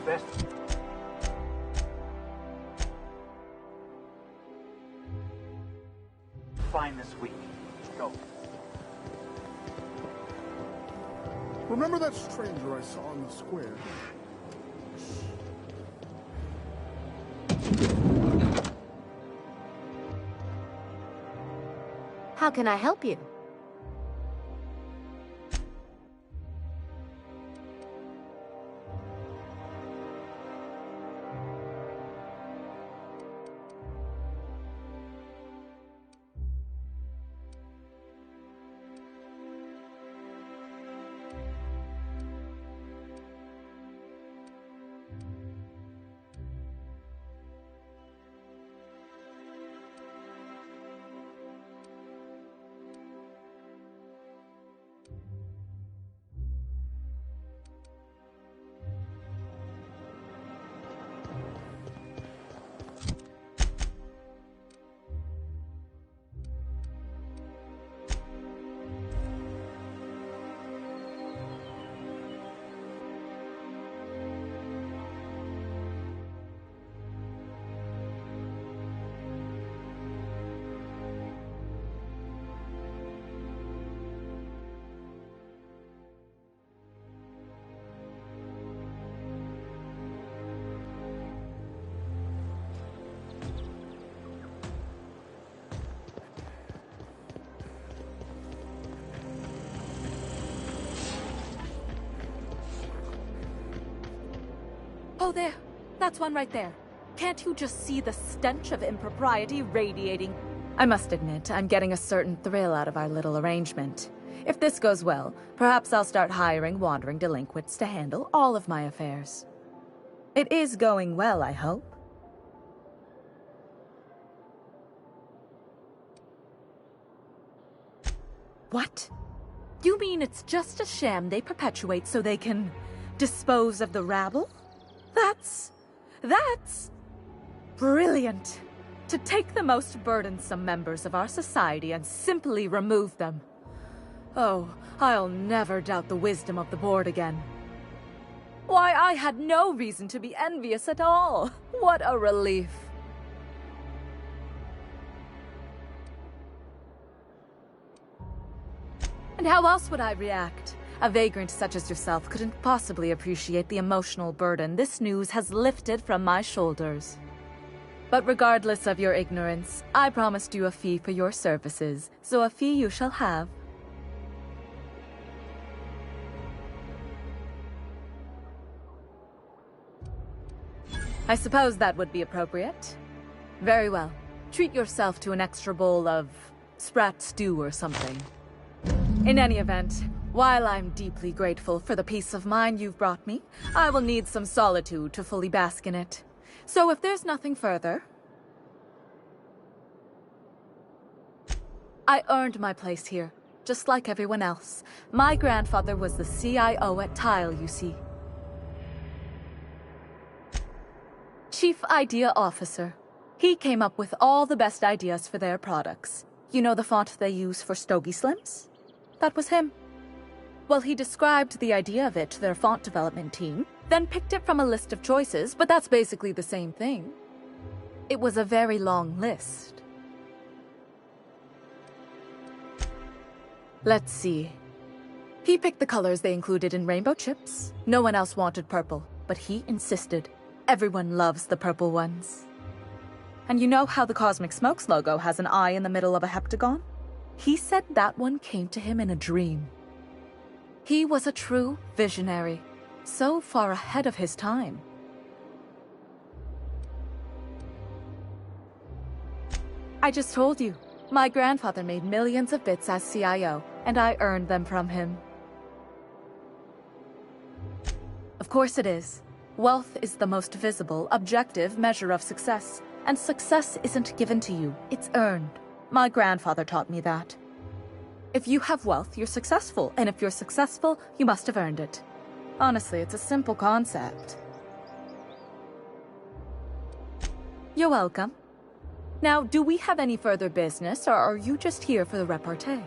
Best. Fine this week. Go. Remember that stranger I saw in the square? How can I help you? Oh, there. That's one right there. Can't you just see the stench of impropriety radiating? I must admit, I'm getting a certain thrill out of our little arrangement. If this goes well, perhaps I'll start hiring wandering delinquents to handle all of my affairs. It is going well, I hope. What? You mean it's just a sham they perpetuate so they can dispose of the rabble? That's brilliant. To take the most burdensome members of our society and simply remove them. Oh, I'll never doubt the wisdom of the board again. Why, I had no reason to be envious at all. What a relief. And how else would I react? A vagrant such as yourself couldn't possibly appreciate the emotional burden this news has lifted from my shoulders. But regardless of your ignorance, I promised you a fee for your services, so a fee you shall have. I suppose that would be appropriate. Very well. Treat yourself to an extra bowl of sprat stew or something. In any event, while I'm deeply grateful for the peace of mind you've brought me, I will need some solitude to fully bask in it. So if there's nothing further... I earned my place here, just like everyone else. My grandfather was the CIO at Tile, you see. Chief Idea Officer. He came up with all the best ideas for their products. You know the font they use for Stogie Slims? That was him. Well, he described the idea of it to their font development team, then picked it from a list of choices, but that's basically the same thing. It was a very long list. Let's see. He picked the colors they included in rainbow chips. No one else wanted purple, but he insisted. Everyone loves the purple ones. And you know how the Cosmic Smokes logo has an eye in the middle of a heptagon? He said that one came to him in a dream. He was a true visionary, so far ahead of his time. I just told you, my grandfather made millions of bits as CIO, and I earned them from him. Of course it is. Wealth is the most visible, objective measure of success, and success isn't given to you, it's earned. My grandfather taught me that. If you have wealth, you're successful, and if you're successful, you must have earned it. Honestly, it's a simple concept. You're welcome. Now, do we have any further business, or are you just here for the repartee?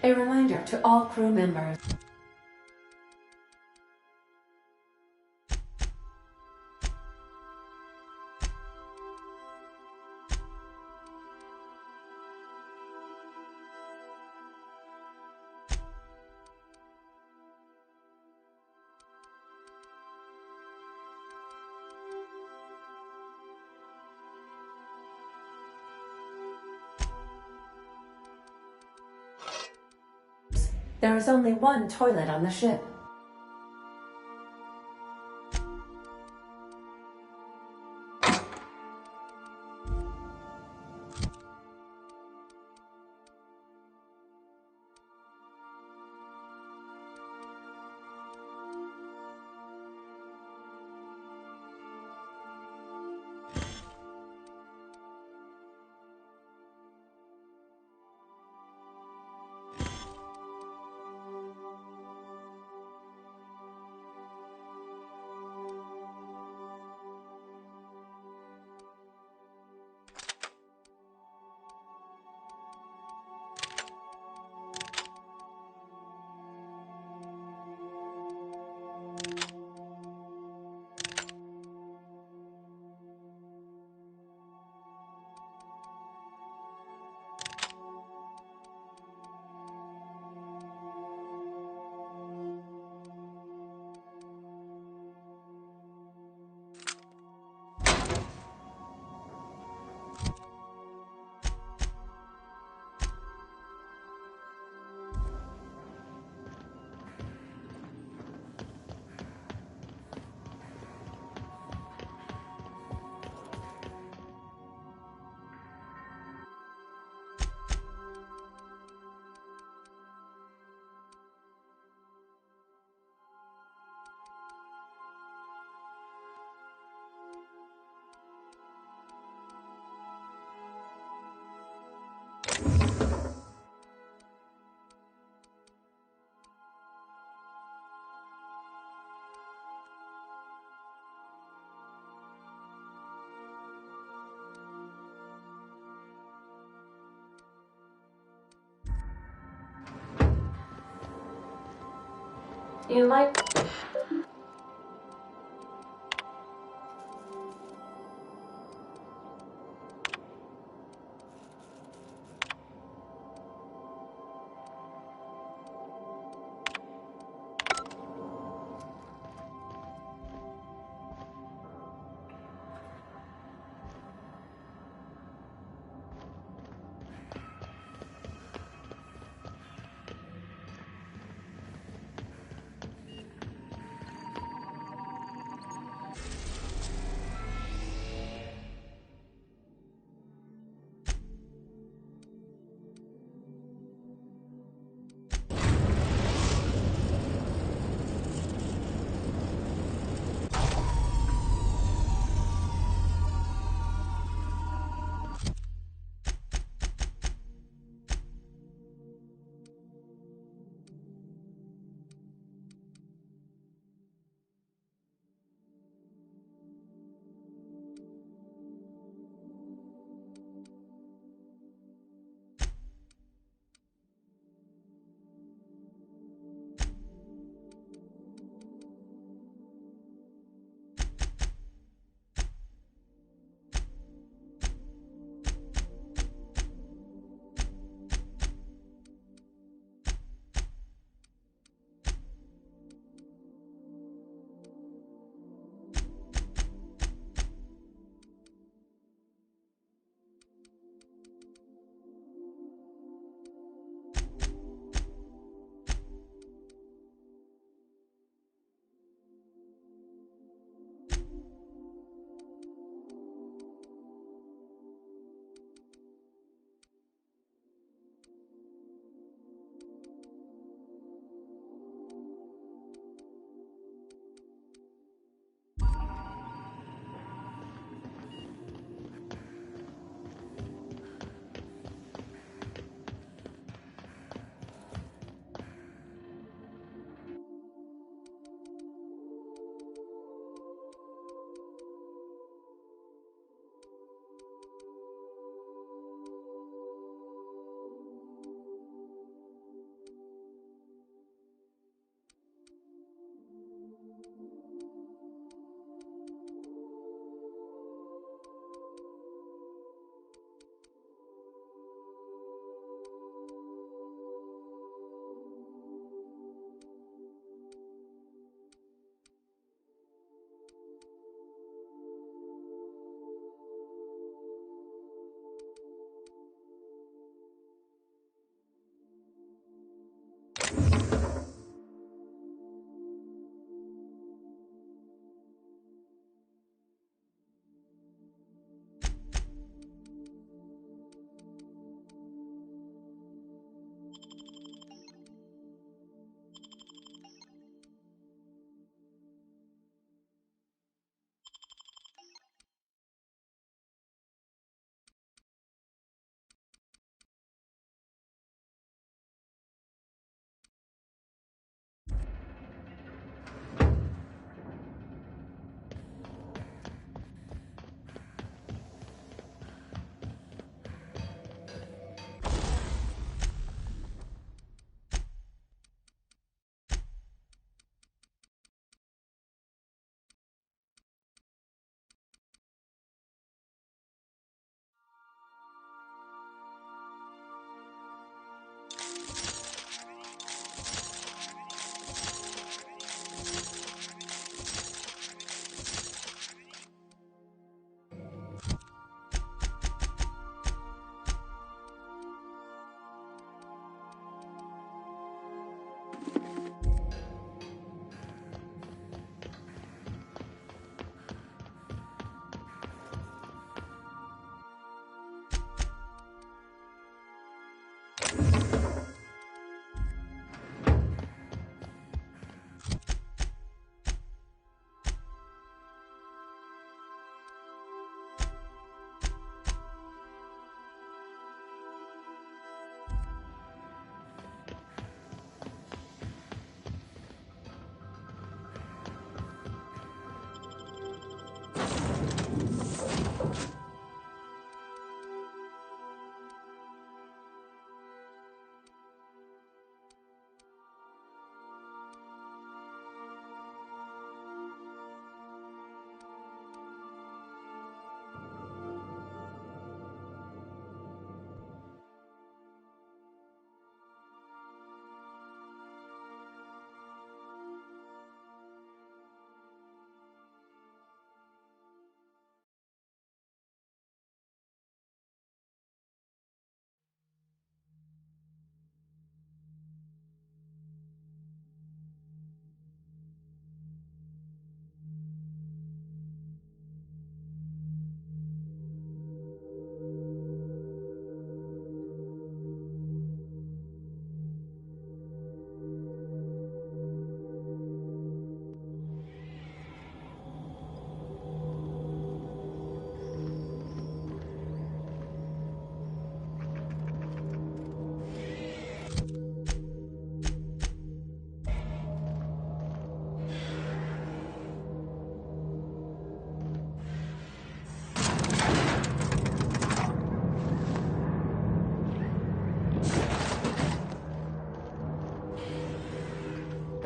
A reminder to all crew members. There is only one toilet on the ship. You like...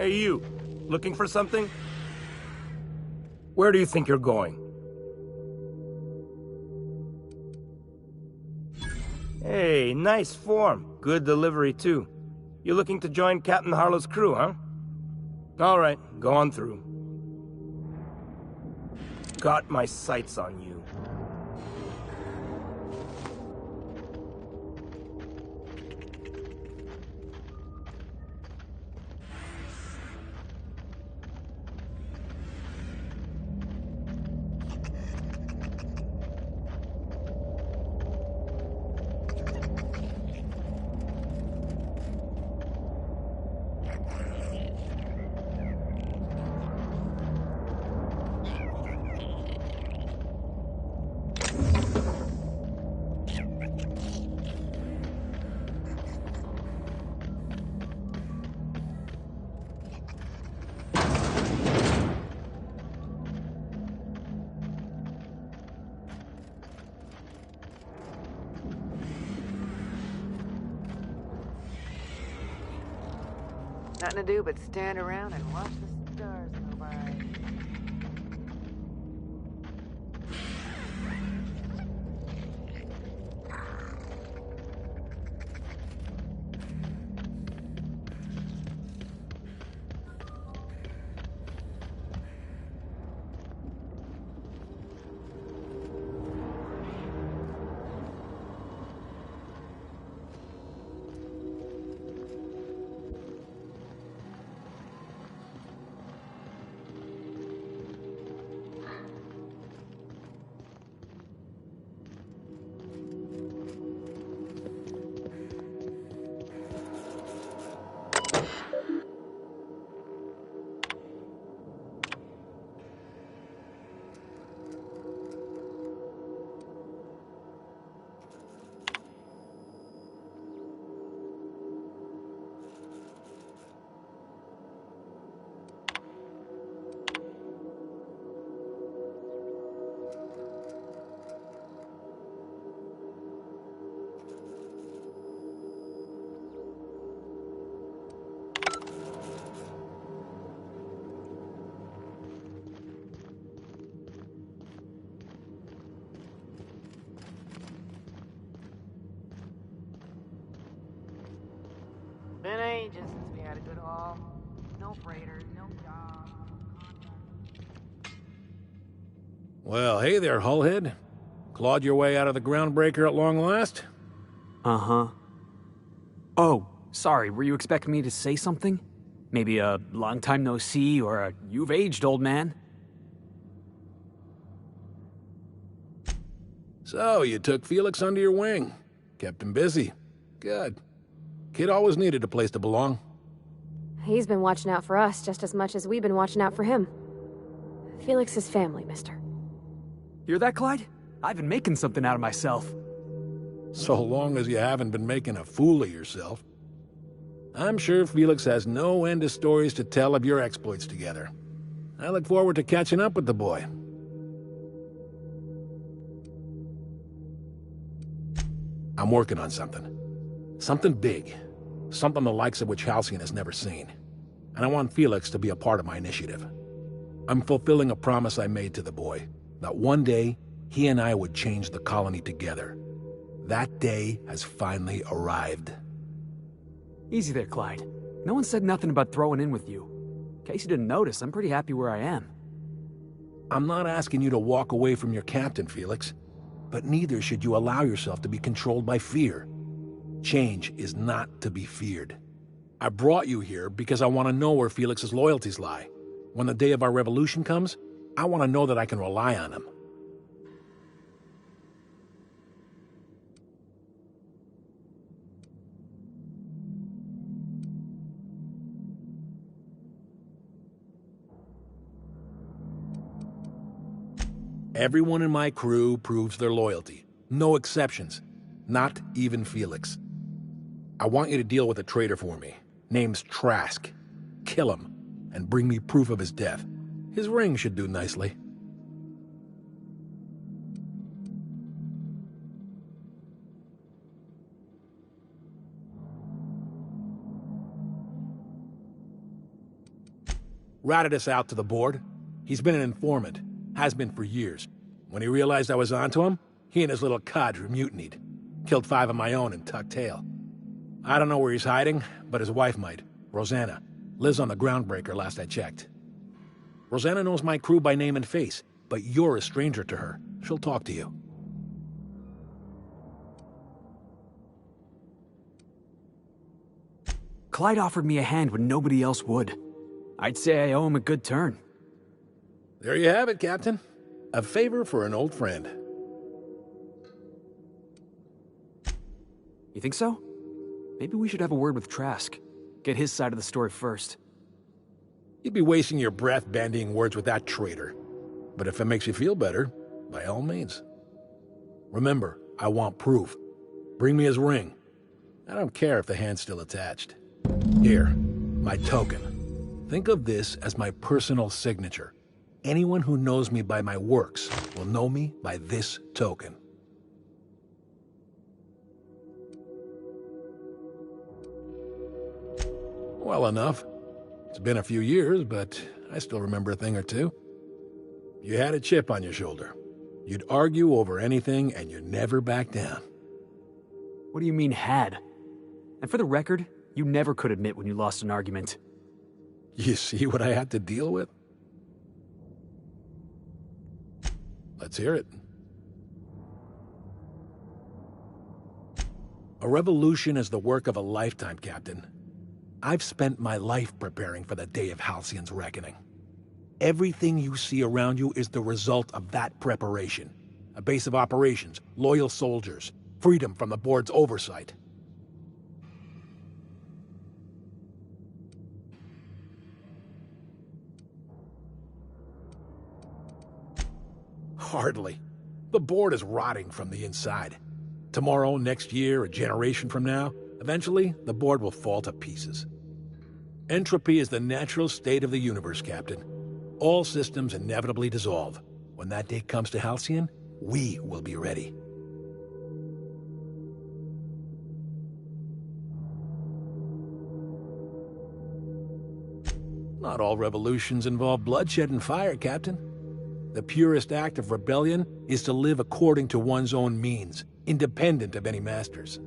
Hey, you. Looking for something? Where do you think you're going? Hey, nice form. Good delivery, too. You looking to join Captain Harlow's crew, huh? All right, go on through. Got my sights on you. Nothing to do but stand around and watch the stars go by. Been ages since we had a good haul. No freighters, no jobs. Well, hey there, Hullhead. Clawed your way out of the groundbreaker at long last? Uh-huh. Oh, sorry, were you expecting me to say something? Maybe a long time no see, or a you've aged, old man? So, you took Felix under your wing. Kept him busy. Good. Kid always needed a place to belong. He's been watching out for us just as much as we've been watching out for him. Felix is family, mister. Hear that, Clyde? I've been making something out of myself. So long as you haven't been making a fool of yourself. I'm sure Felix has no end of stories to tell of your exploits together. I look forward to catching up with the boy. I'm working on something. Something big. Something the likes of which Halcyon has never seen. And I want Felix to be a part of my initiative. I'm fulfilling a promise I made to the boy, that one day, he and I would change the colony together. That day has finally arrived. Easy there, Clyde. No one said nothing about throwing in with you. In case you didn't notice, I'm pretty happy where I am. I'm not asking you to walk away from your captain, Felix. But neither should you allow yourself to be controlled by fear. Change is not to be feared. I brought you here because I want to know where Felix's loyalties lie. When the day of our revolution comes, I want to know that I can rely on him. Everyone in my crew proves their loyalty. No exceptions. Not even Felix. I want you to deal with a traitor for me. Name's Trask. Kill him, and bring me proof of his death. His ring should do nicely. Ratted us out to the board. He's been an informant. Has been for years. When he realized I was onto him, he and his little cadre mutinied. Killed 5 of my own and tucked tail. I don't know where he's hiding, but his wife might. Rosanna. Lives on the Groundbreaker last I checked. Rosanna knows my crew by name and face, but you're a stranger to her. She'll talk to you. Clyde offered me a hand when nobody else would. I'd say I owe him a good turn. There you have it, Captain. A favor for an old friend. You think so? Maybe we should have a word with Trask. Get his side of the story first. You'd be wasting your breath bandying words with that traitor. But if it makes you feel better, by all means. Remember, I want proof. Bring me his ring. I don't care if the hand's still attached. Here, my token. Think of this as my personal signature. Anyone who knows me by my works will know me by this token. Well enough. It's been a few years, but I still remember a thing or two. You had a chip on your shoulder. You'd argue over anything, and you never back down. What do you mean, had? And for the record, you never could admit when you lost an argument. You see what I had to deal with? Let's hear it. A revolution is the work of a lifetime, Captain. I've spent my life preparing for the day of Halcyon's reckoning. Everything you see around you is the result of that preparation. A base of operations, loyal soldiers, freedom from the board's oversight. Hardly. The board is rotting from the inside. Tomorrow, next year, a generation from now, eventually, the board will fall to pieces. Entropy is the natural state of the universe, Captain. All systems inevitably dissolve. When that day comes to Halcyon, we will be ready. Not all revolutions involve bloodshed and fire, Captain. The purest act of rebellion is to live according to one's own means, independent of any masters.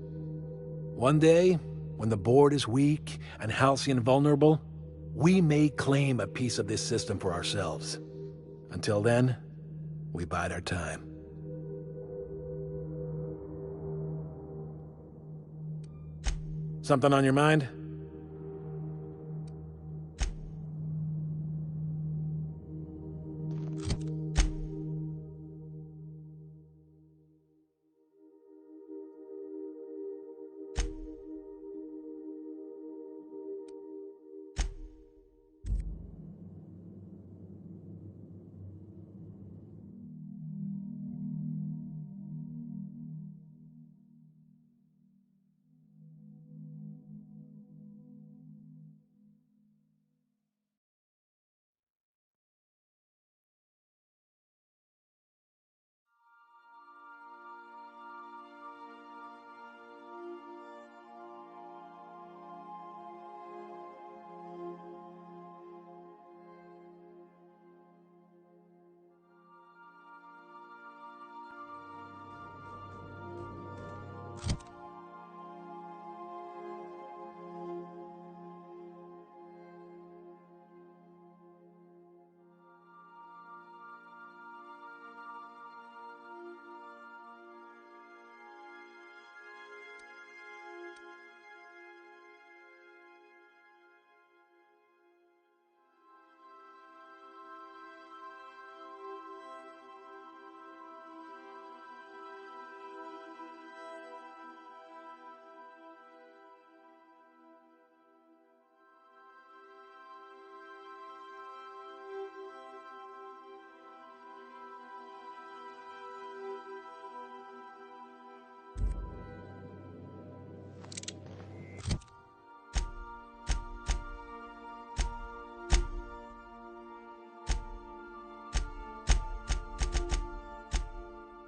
One day, when the board is weak and Halcyon vulnerable, we may claim a piece of this system for ourselves. Until then, we bide our time. Something on your mind?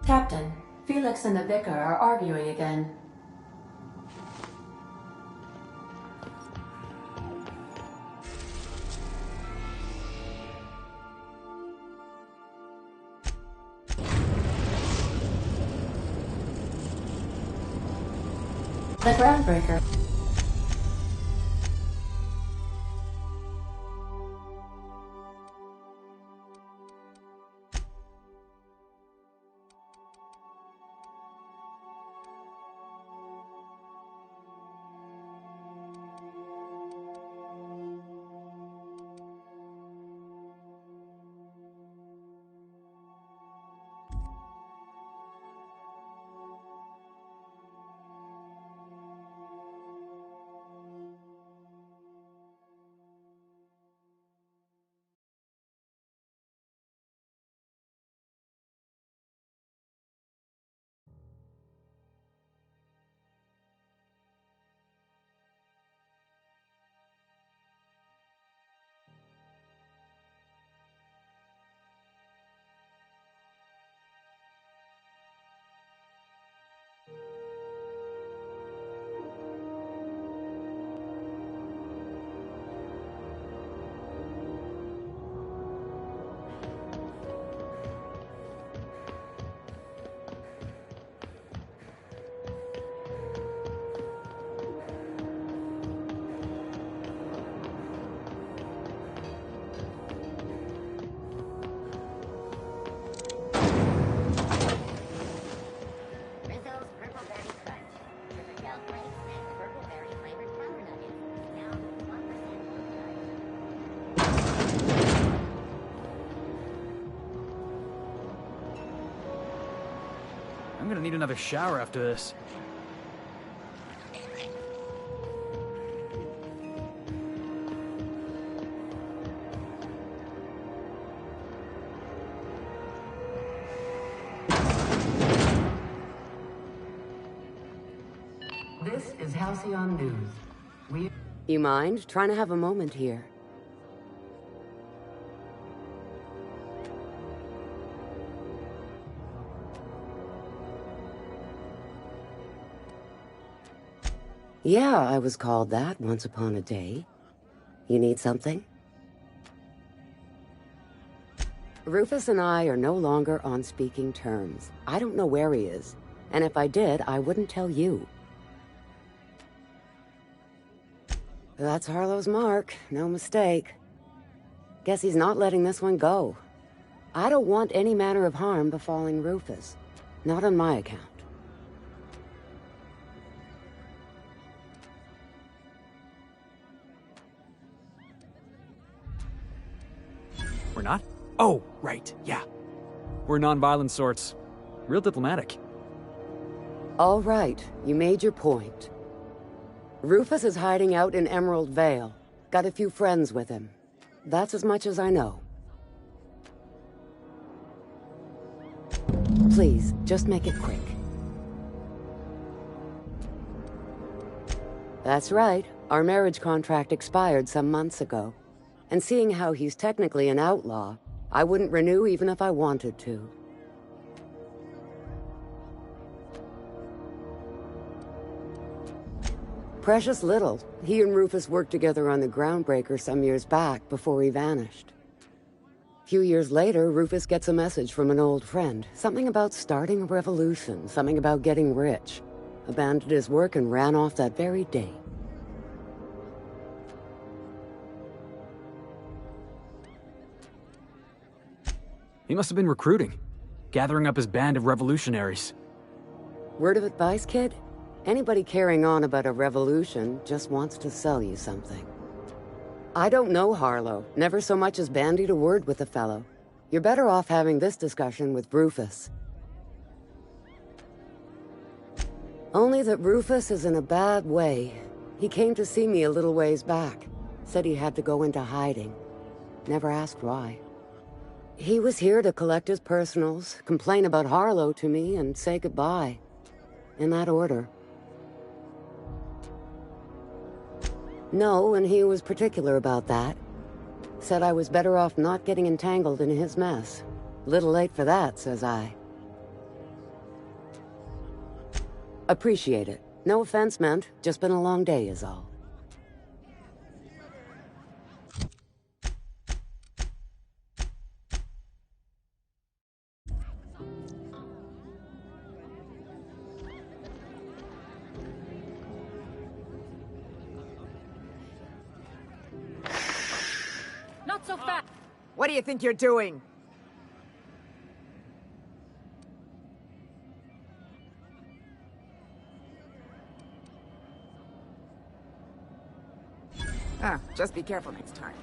Captain, Felix and the Vicar are arguing again. The groundbreaker. I'm gonna need another shower after this. This is Halcyon News. You mind trying to have a moment here? Yeah, I was called that once upon a day. You need something? Rufus and I are no longer on speaking terms. I don't know where he is, and if I did, I wouldn't tell you. That's Harlow's mark, no mistake. Guess he's not letting this one go. I don't want any manner of harm befalling Rufus. Not on my account. We're not? Oh, right, yeah. We're non-violent sorts. Real diplomatic. All right, you made your point. Rufus is hiding out in Emerald Vale. Got a few friends with him. That's as much as I know. Please, just make it quick. That's right. Our marriage contract expired some months ago. And seeing how he's technically an outlaw, I wouldn't renew even if I wanted to. Precious little. He and Rufus worked together on the Groundbreaker some years back before he vanished. A few years later, Rufus gets a message from an old friend. Something about starting a revolution, something about getting rich. Abandoned his work and ran off that very day. He must have been recruiting, gathering up his band of revolutionaries. Word of advice, kid? Anybody carrying on about a revolution just wants to sell you something. I don't know Harlow, never so much as bandied a word with the fellow. You're better off having this discussion with Rufus. Only that Rufus is in a bad way. He came to see me a little ways back. Said he had to go into hiding. Never asked why. He was here to collect his personals, complain about Harlow to me, and say goodbye. In that order. No, and he was particular about that. Said I was better off not getting entangled in his mess. Little late for that, says I. Appreciate it. No offense meant, just been a long day is all. so fast? What do you think you're doing? Just be careful next time.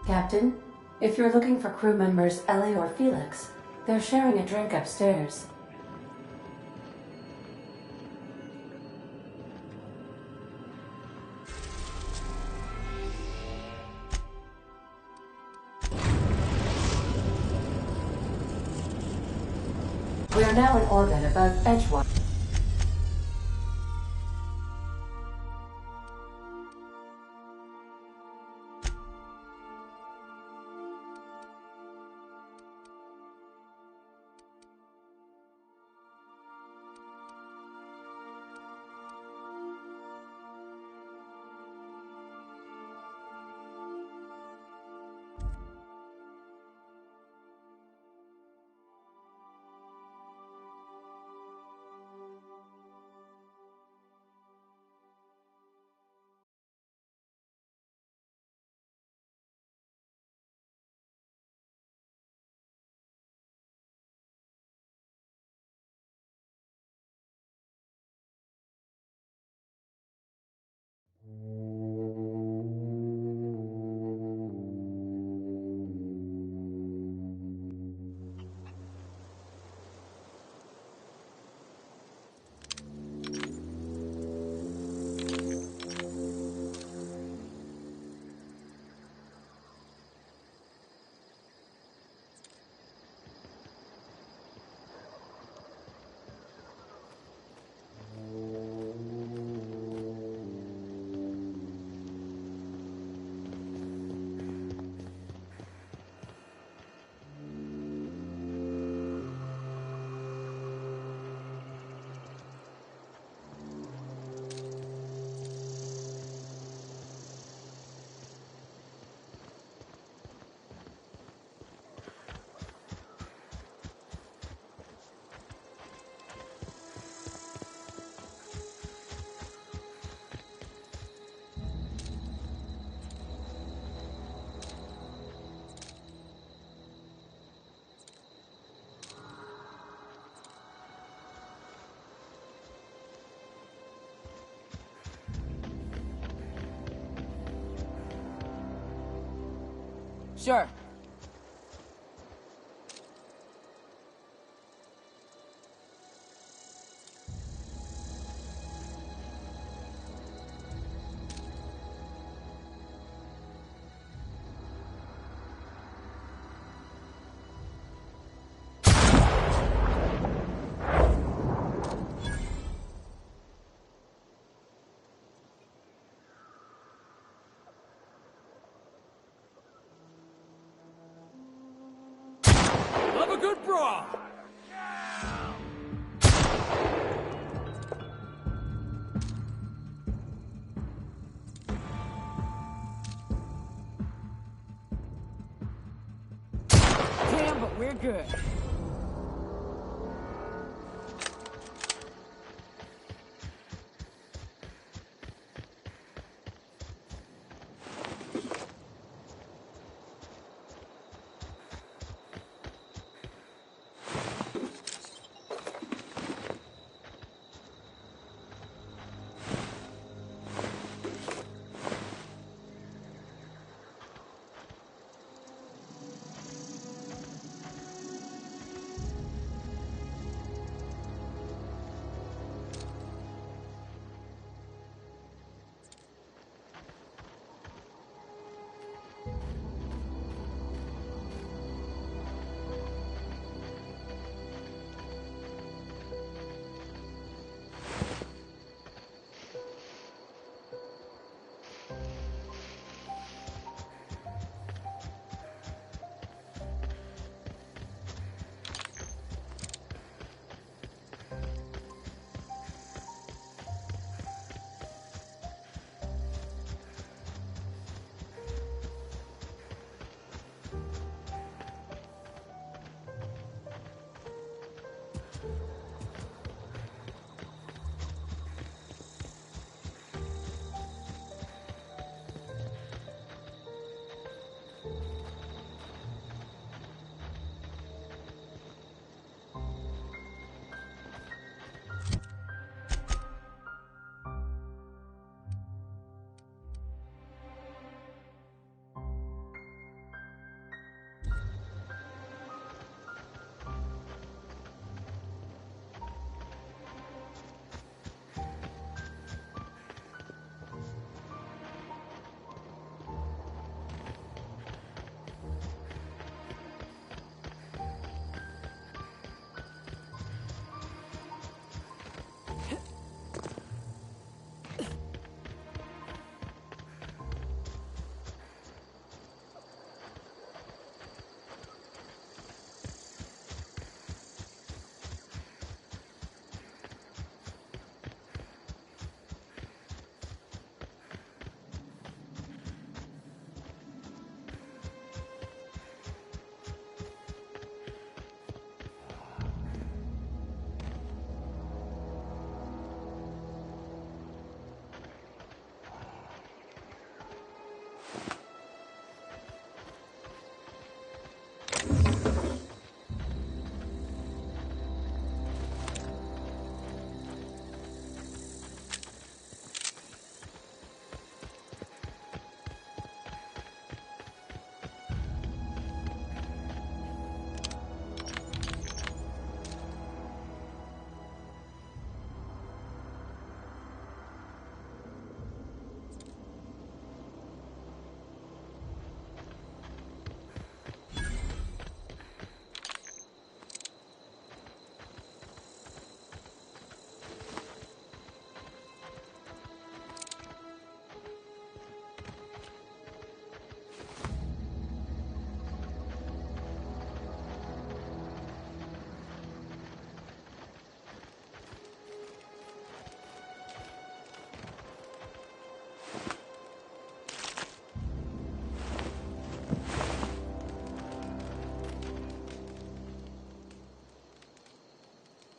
Captain, if you're looking for crew members Ellie or Felix, they're sharing a drink upstairs. We are now in orbit above Edgewater. Sure. brawl! Damn, but we're good.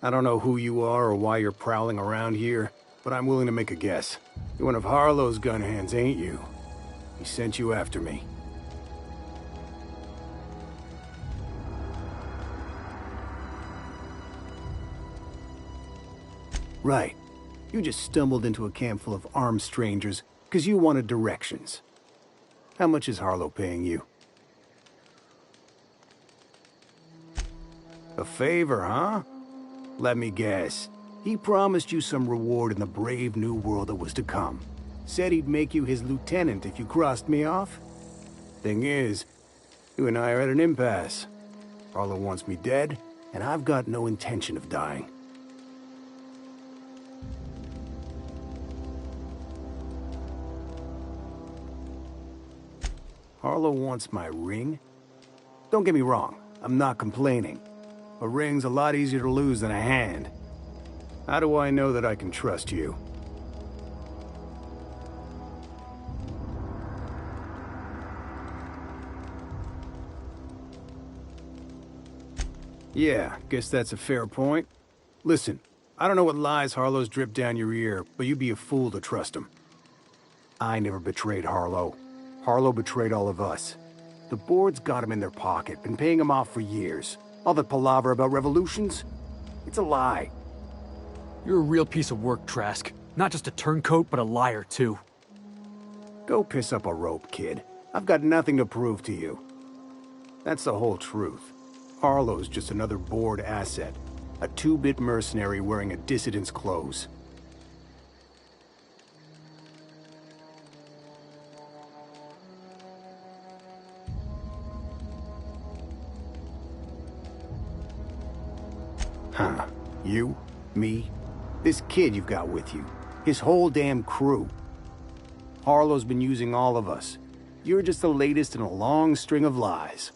I don't know who you are or why you're prowling around here, but I'm willing to make a guess. You're one of Harlow's gun hands, ain't you? He sent you after me. Right. You just stumbled into a camp full of armed strangers because you wanted directions. How much is Harlow paying you? A favor, huh? Let me guess. He promised you some reward in the brave new world that was to come. Said he'd make you his lieutenant if you crossed me off. Thing is, you and I are at an impasse. Harlow wants me dead, and I've got no intention of dying. Harlow wants my ring? Don't get me wrong, I'm not complaining. A ring's a lot easier to lose than a hand. How do I know that I can trust you? Yeah, guess that's a fair point. Listen, I don't know what lies Harlow's dripped down your ear, but you'd be a fool to trust him. I never betrayed Harlow. Harlow betrayed all of us. The board's got him in their pocket, been paying him off for years. All that palaver about revolutions? It's a lie. You're a real piece of work, Trask. Not just a turncoat, but a liar, too. Go piss up a rope, kid. I've got nothing to prove to you. That's the whole truth. Harlow's just another board asset. A two-bit mercenary wearing a dissident's clothes. Huh. You? Me? This kid you've got with you. His whole damn crew. Harlow's been using all of us. You're just the latest in a long string of lies.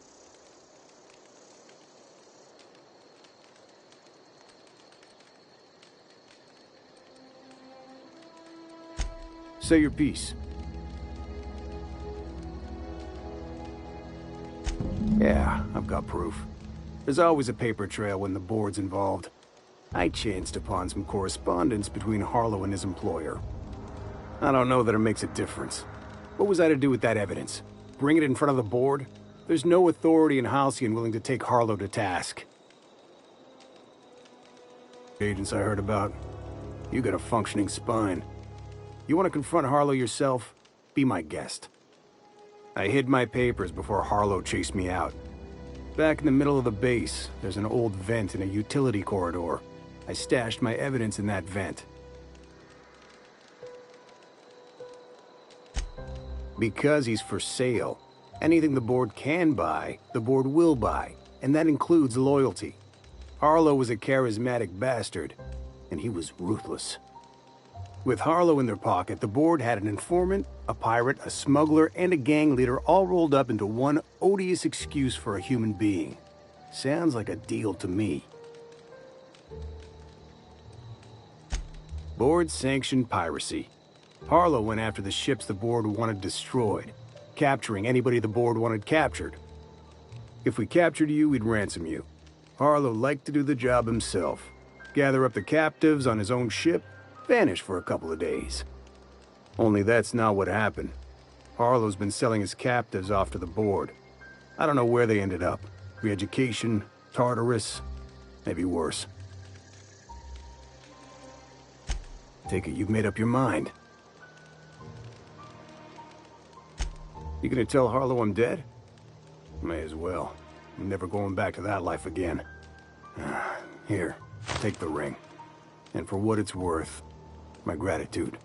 Say your piece. Yeah, I've got proof. There's always a paper trail when the board's involved. I chanced upon some correspondence between Harlow and his employer. I don't know that it makes a difference. What was I to do with that evidence? Bring it in front of the board? There's no authority in Halcyon willing to take Harlow to task. Agents I heard about. You got a functioning spine. You want to confront Harlow yourself? Be my guest. I hid my papers before Harlow chased me out. Back in the middle of the base, there's an old vent in a utility corridor. I stashed my evidence in that vent. Because he's for sale. Anything the board can buy, the board will buy, and that includes loyalty. Harlow was a charismatic bastard, and he was ruthless. With Harlow in their pocket, the board had an informant, a pirate, a smuggler, and a gang leader all rolled up into one odious excuse for a human being. Sounds like a deal to me. Board-sanctioned piracy. Harlow went after the ships the board wanted destroyed, capturing anybody the board wanted captured. If we captured you, we'd ransom you. Harlow liked to do the job himself. Gather up the captives on his own ship, vanish for a couple of days. Only that's not what happened. Harlow's been selling his captives off to the board. I don't know where they ended up. Re-education, Tartarus, maybe worse. Take it you've made up your mind. You gonna tell Harlow I'm dead? May as well. I'm never going back to that life again. Here, take the ring. And for what it's worth, my gratitude.